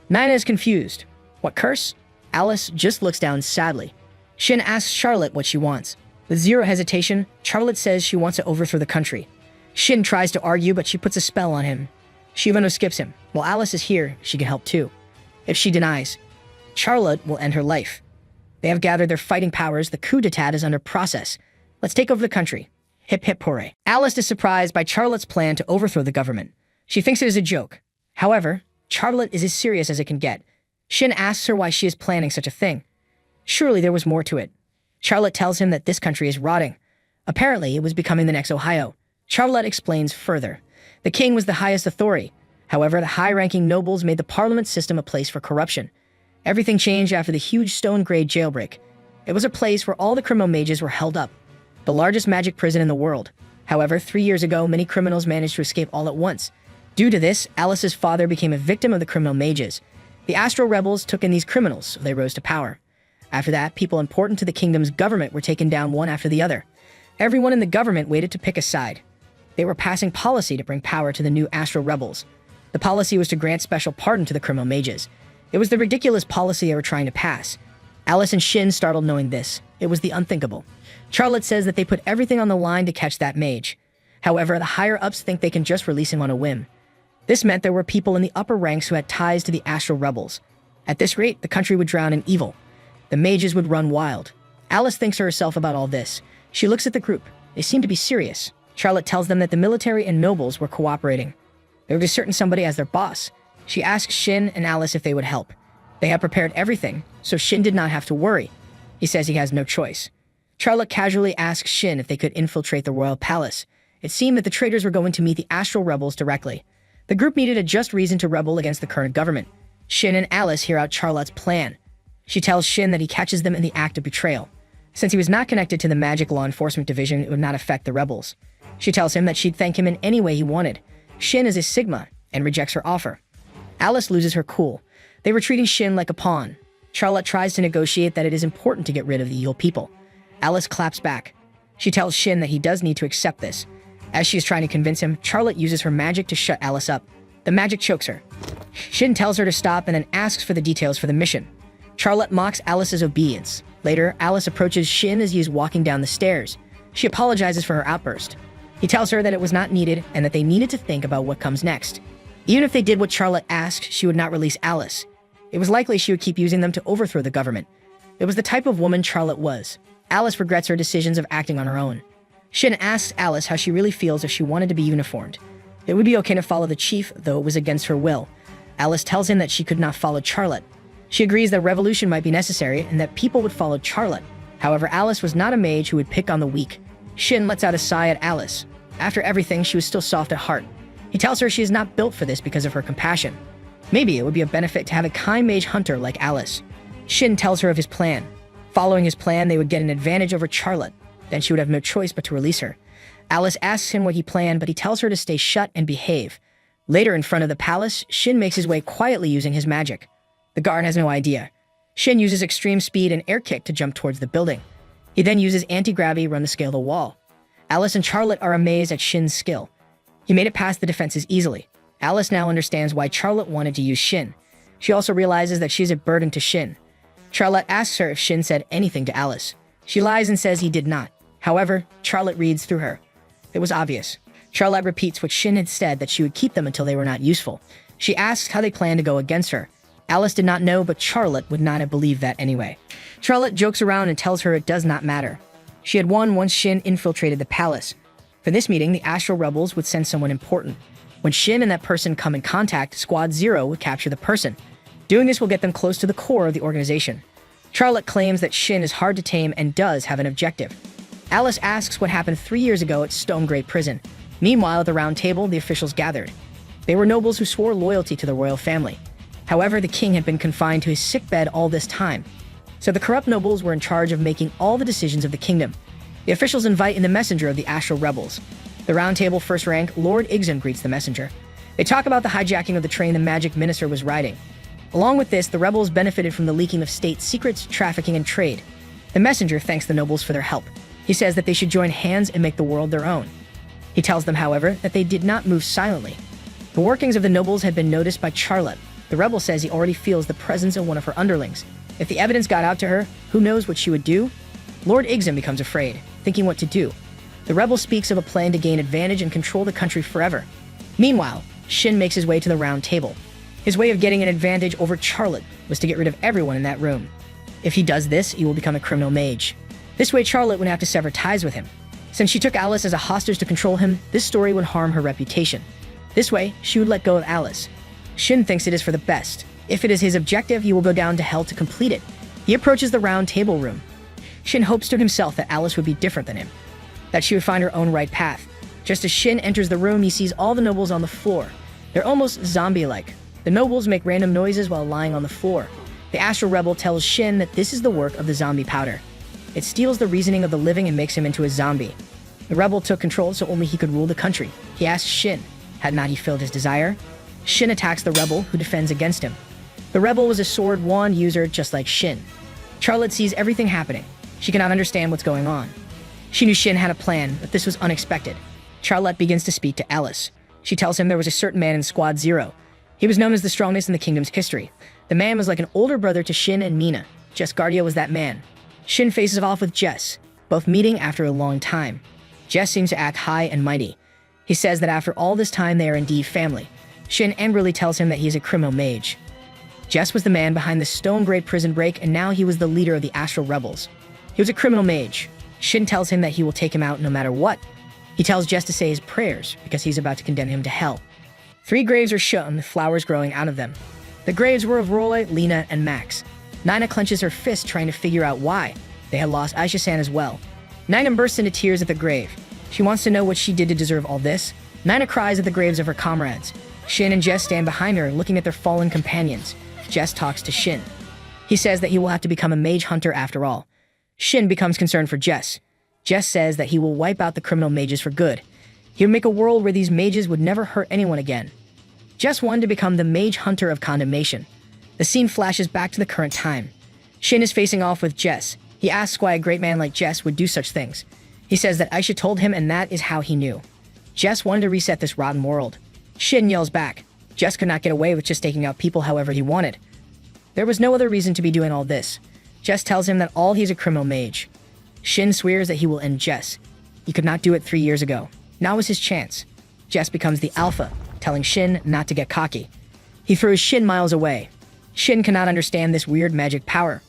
Nina is confused. What curse? Alice just looks down sadly. Shin asks Charlotte what she wants. With zero hesitation, Charlotte says she wants to overthrow the country. Shin tries to argue, but she puts a spell on him. She even skips him. While Alice is here, she can help too. If she denies, Charlotte will end her life. They have gathered their fighting powers. The coup d'etat is under process. Let's take over the country. Hip hip hooray. Alice is surprised by Charlotte's plan to overthrow the government. She thinks it is a joke. However, Charlotte is as serious as it can get. Shin asks her why she is planning such a thing. Surely there was more to it. Charlotte tells him that this country is rotting. Apparently, it was becoming the next Ohio. Charlotte explains further. The king was the highest authority. However, the high-ranking nobles made the parliament system a place for corruption. Everything changed after the huge stone-grade jailbreak. It was a place where all the criminal mages were held up. The largest magic prison in the world. However, 3 years ago, many criminals managed to escape all at once. Due to this, Alice's father became a victim of the criminal mages. The Astral rebels took in these criminals, so they rose to power. After that, people important to the kingdom's government were taken down one after the other. Everyone in the government waited to pick a side. They were passing policy to bring power to the new Astral rebels. The policy was to grant special pardon to the criminal mages. It was the ridiculous policy they were trying to pass. Alice and Shin startled knowing this. It was the unthinkable. Charlotte says that they put everything on the line to catch that mage. However, the higher-ups think they can just release him on a whim. This meant there were people in the upper ranks who had ties to the Astral rebels. At this rate, the country would drown in evil. The mages would run wild. Alice thinks to herself about all this. She looks at the group. They seem to be serious. Charlotte tells them that the military and nobles were cooperating. They were to certain somebody as their boss. She asks Shin and Alice if they would help. They had prepared everything, so Shin did not have to worry. He says he has no choice. Charlotte casually asks Shin if they could infiltrate the royal palace. It seemed that the traitors were going to meet the Astral rebels directly. The group needed a just reason to rebel against the current government. Shin and Alice hear out Charlotte's plan. She tells Shin that he catches them in the act of betrayal. Since he was not connected to the magic law enforcement division, it would not affect the rebels. She tells him that she'd thank him in any way he wanted. Shin is a Sigma and rejects her offer. Alice loses her cool. They were treating Shin like a pawn. Charlotte tries to negotiate that it is important to get rid of the evil people. Alice claps back. She tells Shin that he does need to accept this. As she is trying to convince him, Charlotte uses her magic to shut Alice up. The magic chokes her. Shin tells her to stop and then asks for the details for the mission. Charlotte mocks Alice's obedience. Later, Alice approaches Shin as he is walking down the stairs. She apologizes for her outburst. He tells her that it was not needed and that they needed to think about what comes next. Even if they did what Charlotte asked, she would not release Alice. It was likely she would keep using them to overthrow the government. It was the type of woman Charlotte was. Alice regrets her decisions of acting on her own. Shin asks Alice how she really feels if she wanted to be uniformed. It would be okay to follow the chief, though it was against her will. Alice tells him that she could not follow Charlotte. She agrees that revolution might be necessary and that people would follow Charlotte. However, Alice was not a mage who would pick on the weak. Shin lets out a sigh at Alice. After everything, she was still soft at heart. He tells her she is not built for this because of her compassion. Maybe it would be a benefit to have a kind mage hunter like Alice. Shin tells her of his plan. Following his plan, they would get an advantage over Charlotte. Then she would have no choice but to release her. Alice asks him what he planned, but he tells her to stay shut and behave. Later, in front of the palace, Shin makes his way quietly using his magic. The guard has no idea. Shin uses extreme speed and air kick to jump towards the building. He then uses anti-gravity run to scale the wall. Alice and Charlotte are amazed at Shin's skill. He made it past the defenses easily. Alice now understands why Charlotte wanted to use Shin. She also realizes that she is a burden to Shin. Charlotte asks her if Shin said anything to Alice. She lies and says he did not. However, Charlotte reads through her. It was obvious. Charlotte repeats what Shin had said, that she would keep them until they were not useful. She asks how they plan to go against her. Alice did not know, but Charlotte would not have believed that anyway. Charlotte jokes around and tells her it does not matter. She had won once Shin infiltrated the palace. For this meeting, the Astral rebels would send someone important. When Shin and that person come in contact, Squad Zero would capture the person. Doing this will get them close to the core of the organization. Charlotte claims that Shin is hard to tame and does have an objective. Alice asks what happened 3 years ago at Stonegate Prison. Meanwhile, at the round table, the officials gathered. They were nobles who swore loyalty to the royal family. However, the king had been confined to his sickbed all this time. So the corrupt nobles were in charge of making all the decisions of the kingdom. The officials invite in the messenger of the Astral rebels. The round table first rank, Lord Igzum, greets the messenger. They talk about the hijacking of the train the magic minister was riding. Along with this, the rebels benefited from the leaking of state secrets, trafficking, and trade. The messenger thanks the nobles for their help. He says that they should join hands and make the world their own. He tells them, however, that they did not move silently. The workings of the nobles had been noticed by Charlotte. The rebel says he already feels the presence of one of her underlings. If the evidence got out to her, who knows what she would do? Lord Igzam becomes afraid, thinking what to do. The rebel speaks of a plan to gain advantage and control the country forever. Meanwhile, Shin makes his way to the round table. His way of getting an advantage over Charlotte was to get rid of everyone in that room. If he does this, he will become a criminal mage. This way, Charlotte would have to sever ties with him. Since she took Alice as a hostage to control him, this story would harm her reputation. This way, she would let go of Alice. Shin thinks it is for the best. If it is his objective, he will go down to hell to complete it. He approaches the round table room. Shin hopes to himself that Alice would be different than him, that she would find her own right path. Just as Shin enters the room, he sees all the nobles on the floor. They're almost zombie-like. The nobles make random noises while lying on the floor. The astral rebel tells Shin that this is the work of the zombie powder. It steals the reasoning of the living and makes him into a zombie. The rebel took control so only he could rule the country. He asks Shin, had not he filled his desire? Shin attacks the rebel, who defends against him. The rebel was a sword wand user just like Shin. Charlotte sees everything happening. She cannot understand what's going on. She knew Shin had a plan, but this was unexpected. Charlotte begins to speak to Alice. She tells him there was a certain man in Squad Zero. He was known as the strongest in the kingdom's history. The man was like an older brother to Shin and Mina. Jess Guardia was that man. Shin faces off with Jess, both meeting after a long time. Jess seems to act high and mighty. He says that after all this time they are indeed family. Shin angrily tells him that he is a criminal mage. Jess was the man behind the Stone Grade prison break, and now he was the leader of the Astral Rebels. He was a criminal mage. Shin tells him that he will take him out no matter what. He tells Jess to say his prayers, because he's about to condemn him to hell. 3 graves are shown, with flowers growing out of them. The graves were of Roy, Lena, and Max. Nina clenches her fist trying to figure out why. They had lost Aisha-san as well. Nina bursts into tears at the grave. She wants to know what she did to deserve all this. Nina cries at the graves of her comrades. Shin and Jess stand behind her, looking at their fallen companions. Jess talks to Shin. He says that he will have to become a mage hunter after all. Shin becomes concerned for Jess. Jess says that he will wipe out the criminal mages for good. He would make a world where these mages would never hurt anyone again. Jess wanted to become the mage hunter of condemnation. The scene flashes back to the current time. Shin is facing off with Jess. He asks why a great man like Jess would do such things. He says that Aisha told him, and that is how he knew. Jess wanted to reset this rotten world. Shin yells back. Jess could not get away with just taking out people however he wanted. There was no other reason to be doing all this. Jess tells him that he's a criminal mage. Shin swears that he will end Jess. He could not do it 3 years ago. Now is his chance. Jess becomes the alpha, telling Shin not to get cocky. He throws Shin miles away. Shin cannot understand this weird magic power.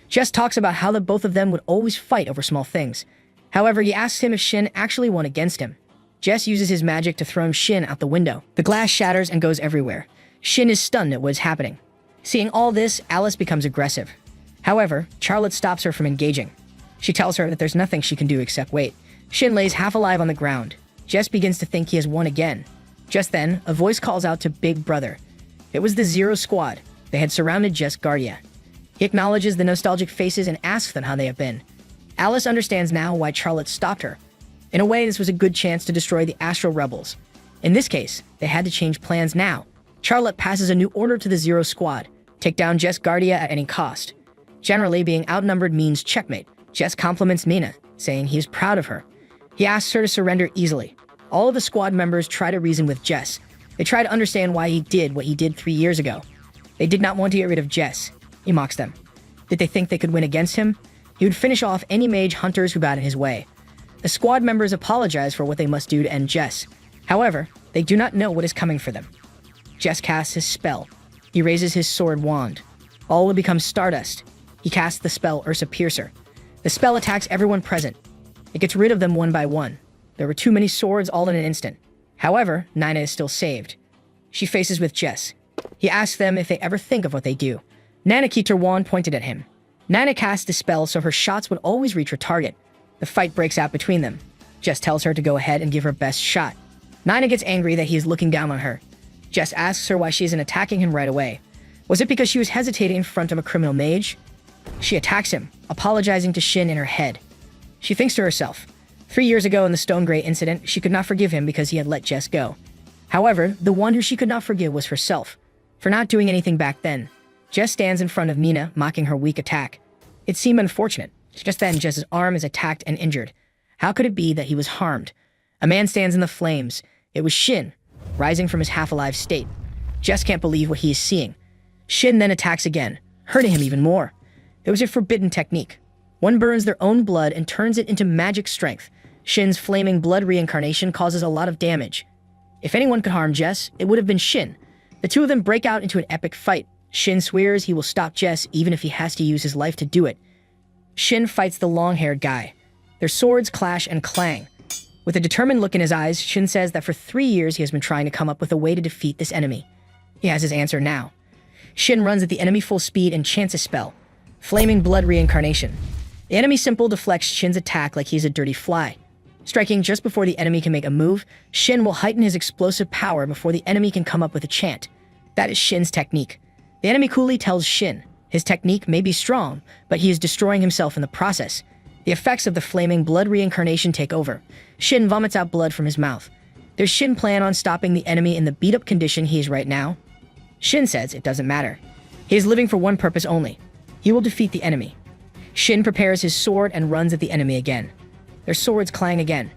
Jess talks about how the both of them would always fight over small things. However, he asks him if Shin actually won against him. Jess uses his magic to throw Shin out the window. The glass shatters and goes everywhere. Shin is stunned at what is happening. Seeing all this, Alice becomes aggressive. However, Charlotte stops her from engaging. She tells her that there's nothing she can do except wait. Shin lays half alive on the ground. Jess begins to think he has won again. Just then, a voice calls out to Big Brother. It was the Zero Squad. They had surrounded Jess Guardia. He acknowledges the nostalgic faces and asks them how they have been. Alice understands now why Charlotte stopped her. In a way, this was a good chance to destroy the Astral Rebels. In this case, they had to change plans now. Charlotte passes a new order to the Zero Squad. Take down Jess Guardia at any cost. Generally, being outnumbered means checkmate. Jess compliments Mina, saying he is proud of her. He asks her to surrender easily. All of the squad members try to reason with Jess. They try to understand why he did what he did 3 years ago. They did not want to get rid of Jess. He mocks them. Did they think they could win against him? He would finish off any mage hunters who got in his way. The squad members apologize for what they must do to end Jess. However, they do not know what is coming for them. Jess casts his spell. He raises his sword wand. All will become stardust. He casts the spell Ursa Piercer. The spell attacks everyone present. It gets rid of them one by one. There were too many swords all in an instant. However, Nina is still saved. She faces with Jess. He asks them if they ever think of what they do. Nana keeps her wand pointed at him. Nana casts the spell so her shots would always reach her target. The fight breaks out between them. Jess tells her to go ahead and give her best shot. Nina gets angry that he is looking down on her. Jess asks her why she isn't attacking him right away. Was it because she was hesitating in front of a criminal mage? She attacks him, apologizing to Shin in her head. She thinks to herself, 3 years ago in the Stone Grey incident, she could not forgive him because he had let Jess go. However, the one who she could not forgive was herself, for not doing anything back then. Jess stands in front of Mina, mocking her weak attack. It seemed unfortunate. Just then, Jess's arm is attacked and injured. How could it be that he was harmed? A man stands in the flames. It was Shin, rising from his half-alive state. Jess can't believe what he is seeing. Shin then attacks again, hurting him even more. It was a forbidden technique. One burns their own blood and turns it into magic strength. Shin's flaming blood reincarnation causes a lot of damage. If anyone could harm Jess, it would have been Shin. The two of them break out into an epic fight. Shin swears he will stop Jess even if he has to use his life to do it. Shin fights the long-haired guy. Their swords clash and clang. With a determined look in his eyes, Shin says that for 3 years he has been trying to come up with a way to defeat this enemy. He has his answer now. Shin runs at the enemy full speed and chants a spell. Flaming blood reincarnation. The enemy simple deflects Shin's attack like he's a dirty fly. Striking just before the enemy can make a move, Shin will heighten his explosive power before the enemy can come up with a chant. That is Shin's technique. The enemy coolly tells Shin his technique may be strong, but he is destroying himself in the process. The effects of the flaming blood reincarnation take over. Shin vomits out blood from his mouth. Does Shin plan on stopping the enemy in the beat-up condition he is right now? Shin says it doesn't matter. He is living for one purpose only. He will defeat the enemy. Shin prepares his sword and runs at the enemy again. Their swords clang again.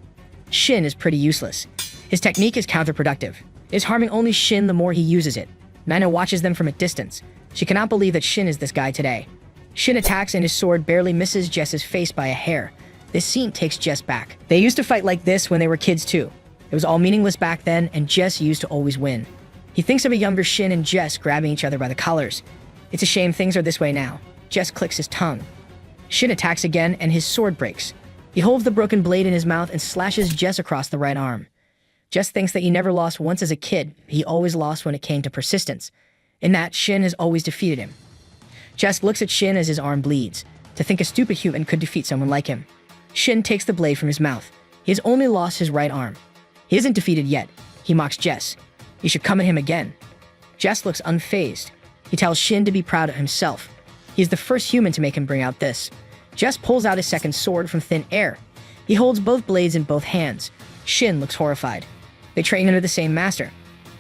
Shin is pretty useless. His technique is counterproductive. It is harming only Shin the more he uses it. Nina watches them from a distance. She cannot believe that Shin is this guy today. Shin attacks and his sword barely misses Jess's face by a hair. This scene takes Jess back. They used to fight like this when they were kids too. It was all meaningless back then, and Jess used to always win. He thinks of a younger Shin and Jess grabbing each other by the collars. It's a shame things are this way now. Jess clicks his tongue. Shin attacks again and his sword breaks. He holds the broken blade in his mouth and slashes Jess across the right arm. Jess thinks that he never lost once as a kid, but he always lost when it came to persistence. In that, Shin has always defeated him. Jess looks at Shin as his arm bleeds. To think a stupid human could defeat someone like him. Shin takes the blade from his mouth. He has only lost his right arm. He isn't defeated yet. He mocks Jess. He should come at him again. Jess looks unfazed. He tells Shin to be proud of himself. He is the first human to make him bring out this. Jess pulls out his second sword from thin air. He holds both blades in both hands. Shin looks horrified. They train under the same master,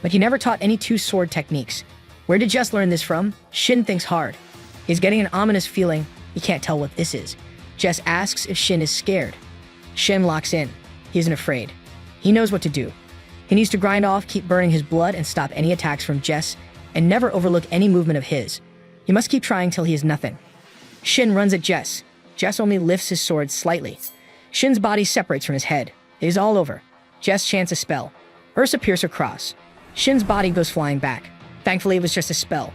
but he never taught any two-sword techniques. Where did Jess learn this from? Shin thinks hard. He's getting an ominous feeling. He can't tell what this is. Jess asks if Shin is scared. Shin locks in. He isn't afraid. He knows what to do. He needs to grind off, keep burning his blood, and stop any attacks from Jess, and never overlook any movement of his. He must keep trying till he is nothing. Shin runs at Jess. Jess only lifts his sword slightly. Shin's body separates from his head. It is all over. Jess chants a spell. Ursa pierces her cross. Shin's body goes flying back. Thankfully, it was just a spell.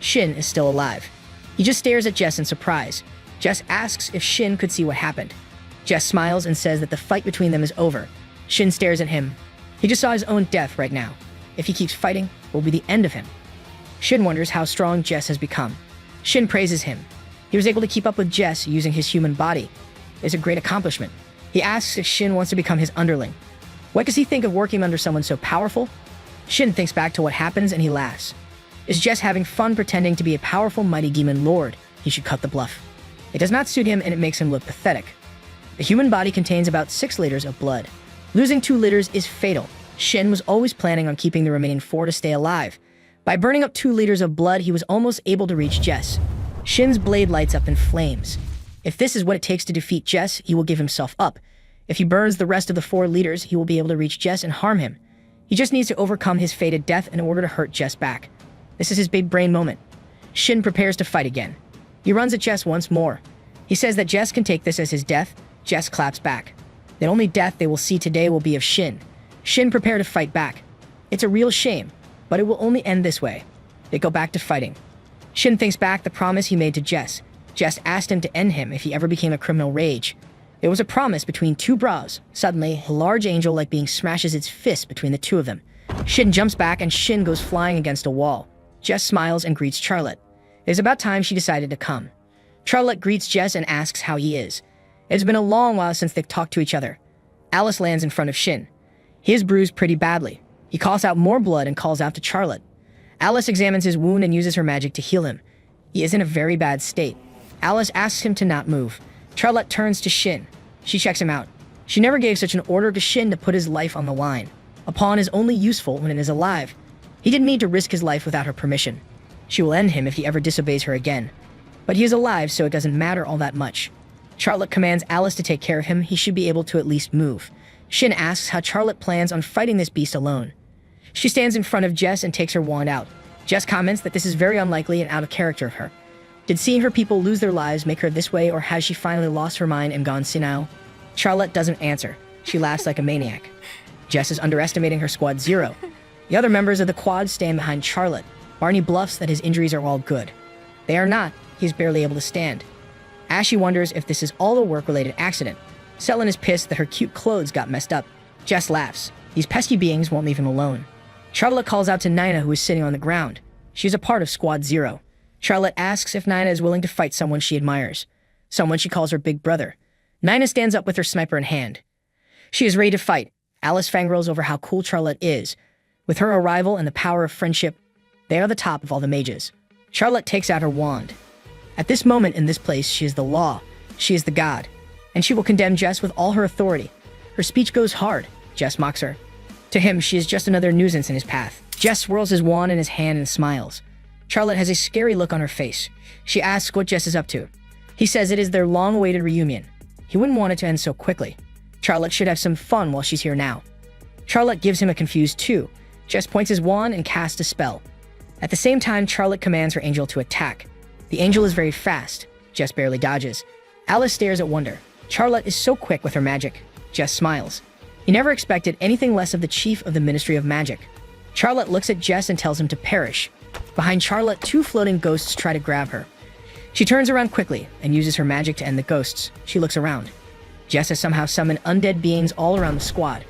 Shin is still alive. He just stares at Jess in surprise. Jess asks if Shin could see what happened. Jess smiles and says that the fight between them is over. Shin stares at him. He just saw his own death right now. If he keeps fighting, it will be the end of him. Shin wonders how strong Jess has become. Shin praises him. He was able to keep up with Jess using his human body. It's a great accomplishment. He asks if Shin wants to become his underling. What does he think of working under someone so powerful? Shin thinks back to what happens and he laughs. Is Jess having fun pretending to be a powerful mighty demon lord? He should cut the bluff. It does not suit him and it makes him look pathetic. The human body contains about 6 liters of blood. Losing 2 liters is fatal. Shin was always planning on keeping the remaining 4 to stay alive. By burning up 2 liters of blood, he was almost able to reach Jess. Shin's blade lights up in flames. If this is what it takes to defeat Jess, he will give himself up. If he burns the rest of the 4 liters, he will be able to reach Jess and harm him. He just needs to overcome his fated death in order to hurt Jess back. This is his big brain moment. Shin prepares to fight again. He runs at Jess once more. He says that Jess can take this as his death. Jess claps back. The only death they will see today will be of Shin. Shin prepare to fight back. It's a real shame, but it will only end this way. They go back to fighting. Shin thinks back the promise he made to Jess. Jess asked him to end him if he ever became a criminal rage. It was a promise between 2 brows. Suddenly, a large angel-like being smashes its fist between the 2 of them. Shin jumps back and Shin goes flying against a wall. Jess smiles and greets Charlotte. It is about time she decided to come. Charlotte greets Jess and asks how he is. It's been a long while since they've talked to each other. Alice lands in front of Shin. He is bruised pretty badly. He coughs out more blood and calls out to Charlotte. Alice examines his wound and uses her magic to heal him. He is in a very bad state. Alice asks him to not move. Charlotte turns to Shin. She checks him out. She never gave such an order to Shin to put his life on the line. A pawn is only useful when it is alive. He didn't need to risk his life without her permission. She will end him if he ever disobeys her again. But he is alive, so it doesn't matter all that much. Charlotte commands Alice to take care of him. He should be able to at least move. Shin asks how Charlotte plans on fighting this beast alone. She stands in front of Jess and takes her wand out. Jess comments that this is very unlikely and out of character of her. Did seeing her people lose their lives make her this way, or has she finally lost her mind and gone senile? Charlotte doesn't answer. She laughs like a maniac. Jess is underestimating her squad zero. The other members of the quad stand behind Charlotte. Barney bluffs that his injuries are all good. They are not. He is barely able to stand. Ashley wonders if this is all a work-related accident. Selin is pissed that her cute clothes got messed up. Jess laughs. These pesky beings won't leave him alone. Charlotte calls out to Nina, who is sitting on the ground. She is a part of Squad Zero. Charlotte asks if Nina is willing to fight someone she admires. Someone she calls her big brother. Nina stands up with her sniper in hand. She is ready to fight. Alice fangirls over how cool Charlotte is. With her arrival and the power of friendship, they are the top of all the mages. Charlotte takes out her wand. At this moment in this place, she is the law. She is the god. And she will condemn Jess with all her authority. Her speech goes hard. Jess mocks her. To him, she is just another nuisance in his path. Jess swirls his wand in his hand and smiles. Charlotte has a scary look on her face. She asks what Jess is up to. He says it is their long-awaited reunion. He wouldn't want it to end so quickly. Charlotte should have some fun while she's here now. Charlotte gives him a confused two. Jess points his wand and casts a spell. At the same time, Charlotte commands her angel to attack. The angel is very fast. Jess barely dodges. Alice stares at wonder. Charlotte is so quick with her magic. Jess smiles. He never expected anything less of the chief of the Ministry of Magic. Charlotte looks at Jess and tells him to perish. Behind Charlotte, two floating ghosts try to grab her. She turns around quickly and uses her magic to end the ghosts. She looks around. Jess has somehow summoned undead beings all around the squad.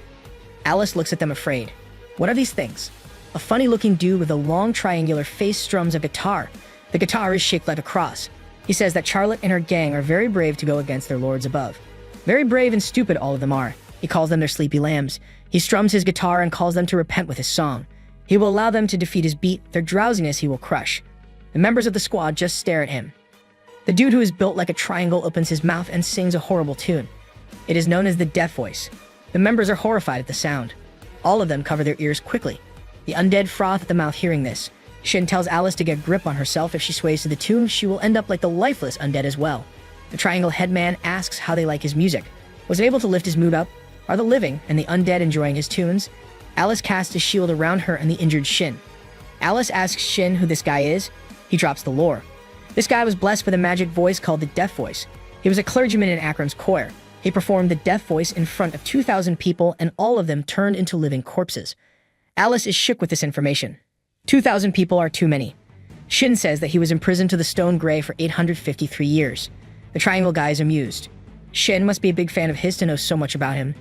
Alice looks at them afraid. What are these things? A funny-looking dude with a long triangular face strums a guitar. The guitar is shaped like a cross. He says that Charlotte and her gang are very brave to go against their lords above. Very brave and stupid all of them are. He calls them their sleepy lambs. He strums his guitar and calls them to repent with his song. He will allow them to defeat his beat. Their drowsiness he will crush. The members of the squad just stare at him. The dude who is built like a triangle opens his mouth and sings a horrible tune. It is known as the Death Voice. The members are horrified at the sound. All of them cover their ears quickly. The undead froth at the mouth hearing this. Shin tells Alice to get grip on herself. If she sways to the tune, she will end up like the lifeless undead as well. The triangle headman asks how they like his music. Was it able to lift his mood up? Are the living and the undead enjoying his tunes? Alice casts a shield around her and the injured Shin. Alice asks Shin who this guy is. He drops the lore. This guy was blessed with a magic voice called the Death Voice. He was a clergyman in Akram's choir. He performed the Death Voice in front of 2,000 people, and all of them turned into living corpses. Alice is shook with this information. 2,000 people are too many. Shin says that he was imprisoned to the stone gray for 853 years. The triangle guy is amused. Shin must be a big fan of his to know so much about him.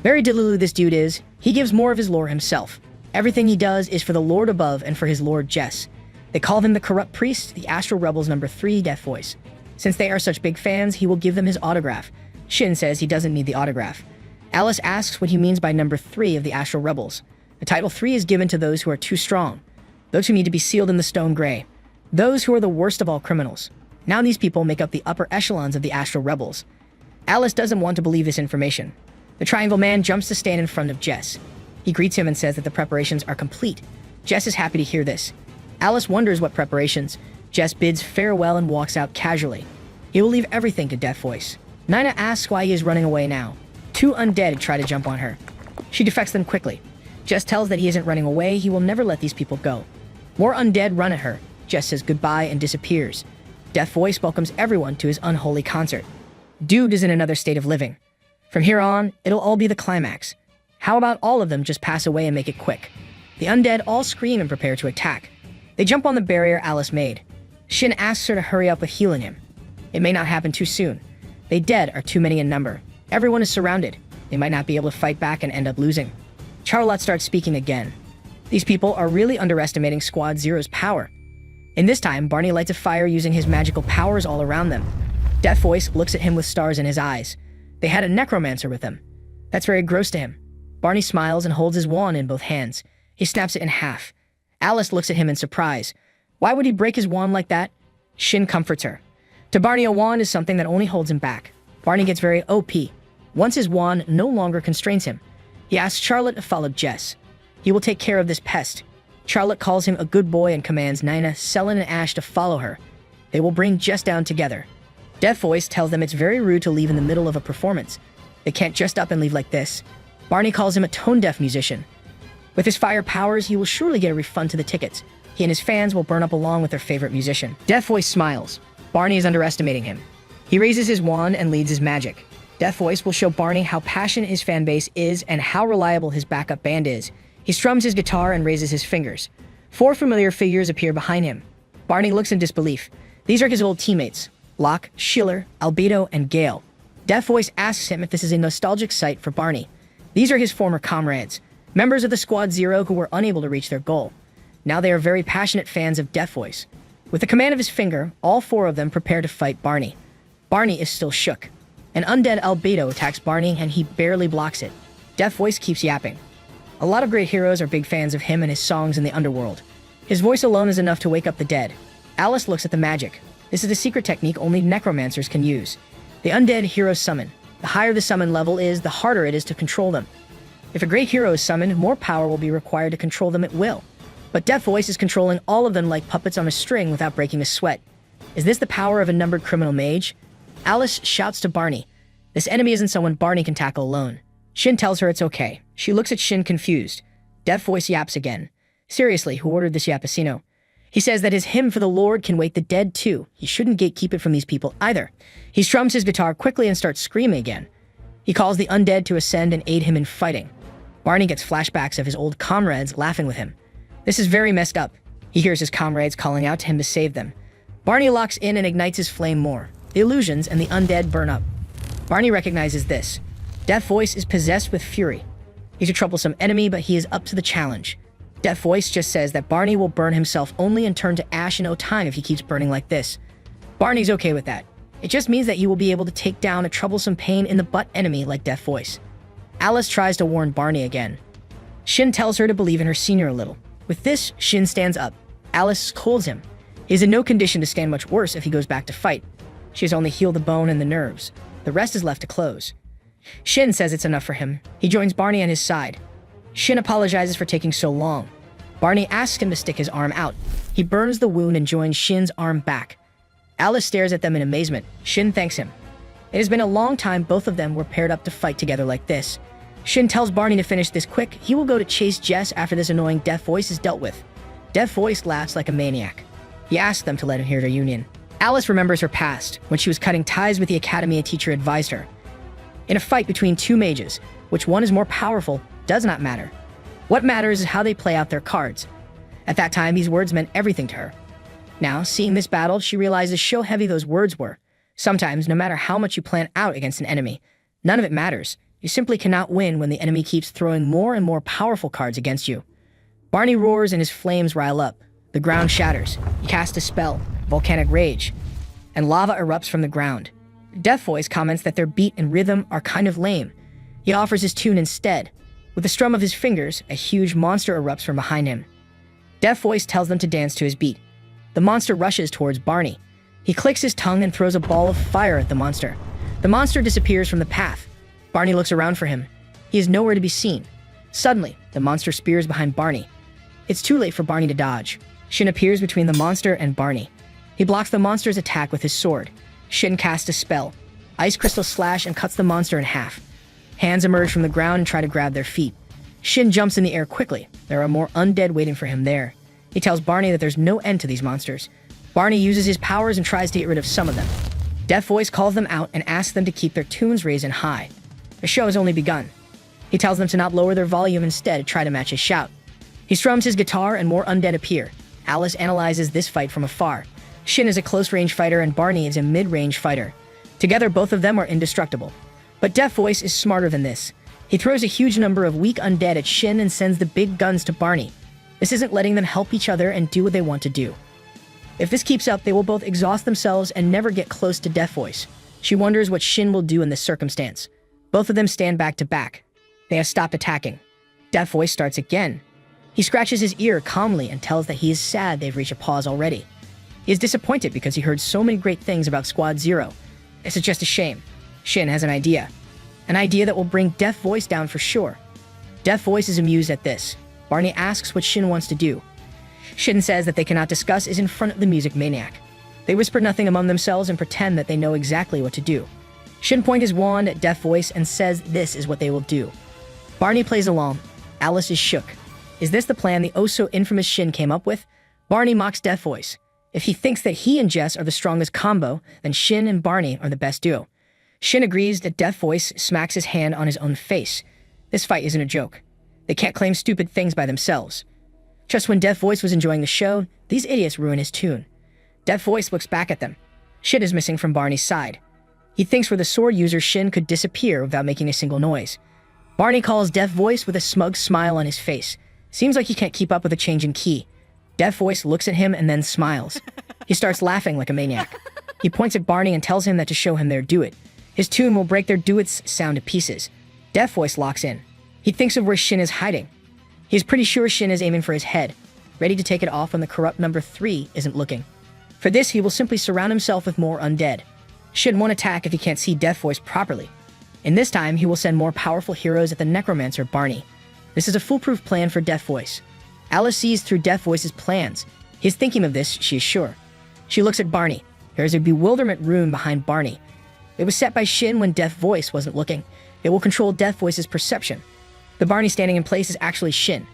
Very delulu this dude is. He gives more of his lore himself. Everything he does is for the Lord above and for his Lord Jess. They call him the Corrupt Priest, the Astral Rebels number 3 Death Voice. Since they are such big fans, he will give them his autograph. Shin says he doesn't need the autograph. Alice asks what he means by number 3 of the Astral Rebels. The title 3 is given to those who are too strong. Those who need to be sealed in the stone gray. Those who are the worst of all criminals. Now these people make up the upper echelons of the Astral Rebels. Alice doesn't want to believe this information. The triangle man jumps to stand in front of Jess. He greets him and says that the preparations are complete. Jess is happy to hear this. Alice wonders what preparations. Jess bids farewell and walks out casually. He will leave everything to Death Voice. Nina asks why he is running away now. 2 undead try to jump on her. She defects them quickly. Jess tells that he isn't running away. He will never let these people go. More undead run at her. Jess says goodbye and disappears. Death Voice welcomes everyone to his unholy concert. Dude is in another state of living. From here on, it'll all be the climax. How about all of them just pass away and make it quick? The undead all scream and prepare to attack. They jump on the barrier Alice made. Shin asks her to hurry up with healing him. It may not happen too soon. They dead are too many in number. Everyone is surrounded. They might not be able to fight back and end up losing. Charlotte starts speaking again. These people are really underestimating Squad Zero's power. In this time, Barney lights a fire using his magical powers all around them. Death Voice looks at him with stars in his eyes. They had a necromancer with them. That's very gross to him. Barney smiles and holds his wand in both hands. He snaps it in half. Alice looks at him in surprise. Why would he break his wand like that? Shin comforts her. To Barney, a wand is something that only holds him back. Barney gets very OP. Once his wand no longer constrains him. He asks Charlotte to follow Jess. He will take care of this pest. Charlotte calls him a good boy and commands Nina, Selin, and Ash to follow her. They will bring Jess down together. Death Voice tells them it's very rude to leave in the middle of a performance. They can't just up and leave like this. Barney calls him a tone-deaf musician. With his fire powers, he will surely get a refund to the tickets. He and his fans will burn up along with their favorite musician. Death Voice smiles. Barney is underestimating him. He raises his wand and leads his magic. Death Voice will show Barney how passionate his fan base is and how reliable his backup band is. He strums his guitar and raises his fingers. 4 familiar figures appear behind him. Barney looks in disbelief. These are his old teammates, Locke, Schiller, Albedo, and Gale. Death Voice asks him if this is a nostalgic sight for Barney. These are his former comrades, members of the Squad Zero who were unable to reach their goal. Now they are very passionate fans of Death Voice. With the command of his finger, all 4 of them prepare to fight Barney. Barney is still shook. An undead Albedo attacks Barney and he barely blocks it. Death Voice keeps yapping. A lot of great heroes are big fans of him and his songs in the underworld. His voice alone is enough to wake up the dead. Alice looks at the magic. This is a secret technique only necromancers can use. The undead heroes summon. The higher the summon level is, the harder it is to control them. If a great hero is summoned, more power will be required to control them at will. But Death Voice is controlling all of them like puppets on a string without breaking a sweat. Is this the power of a numbered criminal mage? Alice shouts to Barney. This enemy isn't someone Barney can tackle alone. Shin tells her it's okay. She looks at Shin confused. Death Voice yaps again. Seriously, who ordered this yappuccino? He says that his hymn for the Lord can wake the dead too. He shouldn't gatekeep it from these people either. He strums his guitar quickly and starts screaming again. He calls the undead to ascend and aid him in fighting. Barney gets flashbacks of his old comrades laughing with him. This is very messed up. He hears his comrades calling out to him to save them. Barney locks in and ignites his flame more. The illusions and the undead burn up. Barney recognizes this. Death Voice is possessed with fury. He's a troublesome enemy, but he is up to the challenge. Death Voice just says that Barney will burn himself only and turn to ash in no time if he keeps burning like this. Barney's okay with that. It just means that he will be able to take down a troublesome pain in the butt enemy like Death Voice. Alice tries to warn Barney again. Shin tells her to believe in her senior a little. With this, Shin stands up. Alice scolds him. He is in no condition to stand much worse if he goes back to fight. She has only healed the bone and the nerves. The rest is left to close. Shin says it's enough for him. He joins Barney on his side. Shin apologizes for taking so long. Barney asks him to stick his arm out. He burns the wound and joins Shin's arm back. Alice stares at them in amazement. Shin thanks him. It has been a long time both of them were paired up to fight together like this. Shin tells Barney to finish this quick. He will go to chase Jess after this annoying Death Voice is dealt with. Death Voice laughs like a maniac. He asks them to let him hear their union. Alice remembers her past, when she was cutting ties with the academy a teacher advised her. In a fight between 2 mages, which one is more powerful does not matter. What matters is how they play out their cards. At that time, these words meant everything to her. Now, seeing this battle, she realizes how heavy those words were. Sometimes, no matter how much you plan out against an enemy, none of it matters. You simply cannot win when the enemy keeps throwing more and more powerful cards against you. Barney roars and his flames rile up. The ground shatters. He casts a spell, volcanic rage, and lava erupts from the ground. Death Voice comments that their beat and rhythm are kind of lame. He offers his tune instead. With the strum of his fingers, a huge monster erupts from behind him. Death Voice tells them to dance to his beat. The monster rushes towards Barney. He clicks his tongue and throws a ball of fire at the monster. The monster disappears from the path. Barney looks around for him. He is nowhere to be seen. Suddenly, the monster spears behind Barney. It's too late for Barney to dodge. Shin appears between the monster and Barney. He blocks the monster's attack with his sword. Shin casts a spell. Ice crystals slash and cuts the monster in half. Hands emerge from the ground and try to grab their feet. Shin jumps in the air quickly. There are more undead waiting for him there. He tells Barney that there's no end to these monsters. Barney uses his powers and tries to get rid of some of them. Death Voice calls them out and asks them to keep their tunes raised and high. The show has only begun. He tells them to not lower their volume, instead try to match his shout. He strums his guitar and more undead appear. Alice analyzes this fight from afar. Shin is a close-range fighter and Barney is a mid-range fighter. Together, both of them are indestructible. But Death Voice is smarter than this. He throws a huge number of weak undead at Shin and sends the big guns to Barney. This isn't letting them help each other and do what they want to do. If this keeps up, they will both exhaust themselves and never get close to Death Voice. She wonders what Shin will do in this circumstance. Both of them stand back to back. They have stopped attacking. Death Voice starts again. He scratches his ear calmly and tells that he is sad they've reached a pause already. He is disappointed because he heard so many great things about Squad Zero. This is just a shame. Shin has an idea. An idea that will bring Death Voice down for sure. Death Voice is amused at this. Barney asks what Shin wants to do. Shin says that they cannot discuss is in front of the music maniac. They whisper nothing among themselves and pretend that they know exactly what to do. Shin points his wand at Death Voice and says this is what they will do. Barney plays along. Alice is shook. Is this the plan the oh-so-infamous Shin came up with? Barney mocks Death Voice. If he thinks that he and Jess are the strongest combo, then Shin and Barney are the best duo. Shin agrees that Deaf Voice smacks his hand on his own face. This fight isn't a joke. They can't claim stupid things by themselves. Just when Deaf Voice was enjoying the show, these idiots ruin his tune. Deaf Voice looks back at them. Shin is missing from Barney's side. He thinks where the sword user Shin could disappear without making a single noise. Barney calls Deaf Voice with a smug smile on his face. Seems like he can't keep up with the change in key. Deaf Voice looks at him and then smiles. He starts laughing like a maniac. He points at Barney and tells him that to show him their duet. His tune will break their duet's sound to pieces. Deaf Voice locks in. He thinks of where Shin is hiding. He's pretty sure Shin is aiming for his head, ready to take it off when the corrupt number 3 isn't looking. For this, he will simply surround himself with more undead. Shin won't attack if he can't see Deaf Voice properly. And this time, he will send more powerful heroes at the necromancer Barney. This is a foolproof plan for Deaf Voice. Alice sees through Deaf Voice's plans. He is thinking of this, she is sure. She looks at Barney. There is a bewilderment rune behind Barney. It was set by Shin when Deaf Voice wasn't looking. It will control Deaf Voice's perception. The Barney standing in place is actually Shin.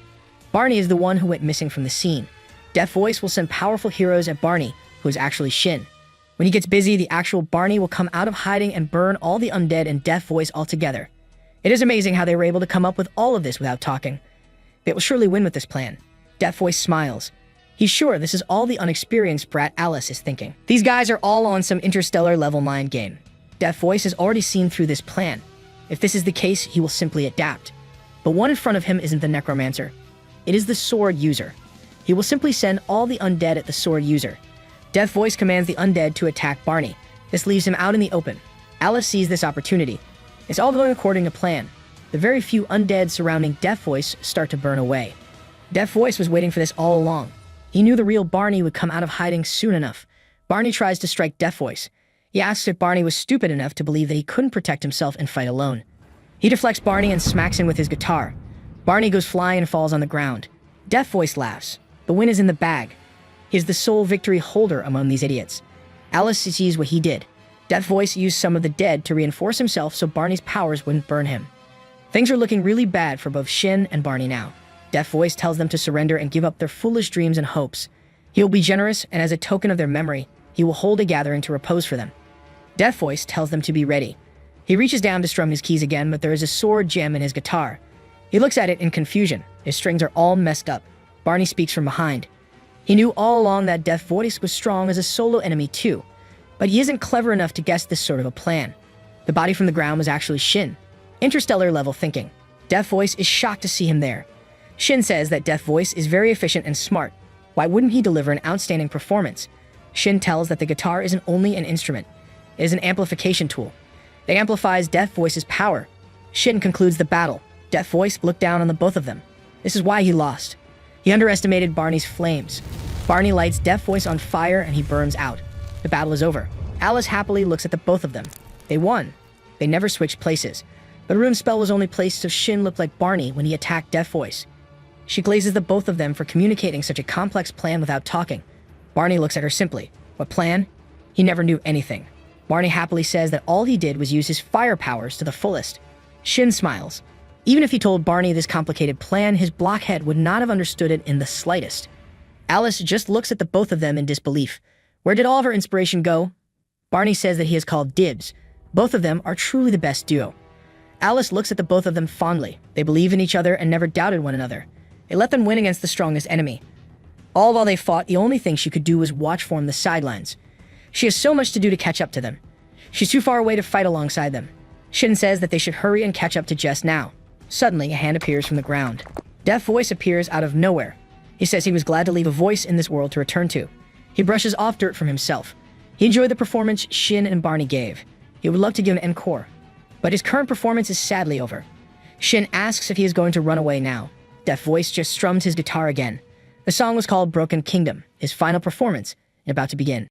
Barney is the one who went missing from the scene. Deaf Voice will send powerful heroes at Barney, who is actually Shin. When he gets busy, the actual Barney will come out of hiding and burn all the undead and Deaf Voice altogether. It is amazing how they were able to come up with all of this without talking. They will surely win with this plan. Deaf Voice smiles. He's sure this is all the unexperienced brat Alice is thinking. These guys are all on some interstellar level mind game. Deaf Voice has already seen through this plan. If this is the case, he will simply adapt. But one in front of him isn't the necromancer. It is the sword user. He will simply send all the undead at the sword user. Deaf Voice commands the undead to attack Barney. This leaves him out in the open. Alice sees this opportunity. It's all going according to plan. The very few undead surrounding Deaf Voice start to burn away. Deaf Voice was waiting for this all along. He knew the real Barney would come out of hiding soon enough. Barney tries to strike Deaf Voice. He asks if Barney was stupid enough to believe that he couldn't protect himself and fight alone. He deflects Barney and smacks him with his guitar. Barney goes flying and falls on the ground. Deaf Voice laughs. The win is in the bag. He is the sole victory holder among these idiots. Alice sees what he did. Deaf Voice used some of the dead to reinforce himself so Barney's powers wouldn't burn him. Things are looking really bad for both Shin and Barney now. Deaf Voice tells them to surrender and give up their foolish dreams and hopes. He will be generous, and as a token of their memory, he will hold a gathering to repose for them. Deaf Voice tells them to be ready. He reaches down to strum his keys again, but there is a sword gem in his guitar. He looks at it in confusion. His strings are all messed up. Barney speaks from behind. He knew all along that Deaf Voice was strong as a solo enemy too, but he isn't clever enough to guess this sort of a plan. The body from the ground was actually Shin. Interstellar level thinking. Deaf Voice is shocked to see him there. Shin says that Deaf Voice is very efficient and smart. Why wouldn't he deliver an outstanding performance? Shin tells that the guitar isn't only an instrument. It is an amplification tool. It amplifies Deaf Voice's power. Shin concludes the battle. Deaf Voice looked down on the both of them. This is why he lost. He underestimated Barney's flames. Barney lights Deaf Voice on fire and he burns out. The battle is over. Alice happily looks at the both of them. They won. They never switched places. The rune spell was only placed so Shin looked like Barney when he attacked Deaf Voice. She glazes the both of them for communicating such a complex plan without talking. Barney looks at her simply. What plan? He never knew anything. Barney happily says that all he did was use his fire powers to the fullest. Shin smiles. Even if he told Barney this complicated plan, his blockhead would not have understood it in the slightest. Alice just looks at the both of them in disbelief. Where did all of her inspiration go? Barney says that he has called dibs. Both of them are truly the best duo. Alice looks at the both of them fondly. They believe in each other and never doubted one another. It let them win against the strongest enemy. All while they fought, the only thing she could do was watch from the sidelines. She has so much to do to catch up to them. She's too far away to fight alongside them. Shin says that they should hurry and catch up to Jess now. Suddenly, a hand appears from the ground. Deaf Voice appears out of nowhere. He says he was glad to leave a voice in this world to return to. He brushes off dirt from himself. He enjoyed the performance Shin and Barney gave. He would love to give an encore. But his current performance is sadly over. Shin asks if he is going to run away now. Deaf Voice just strummed his guitar again. The song was called Broken Kingdom, his final performance, and about to begin.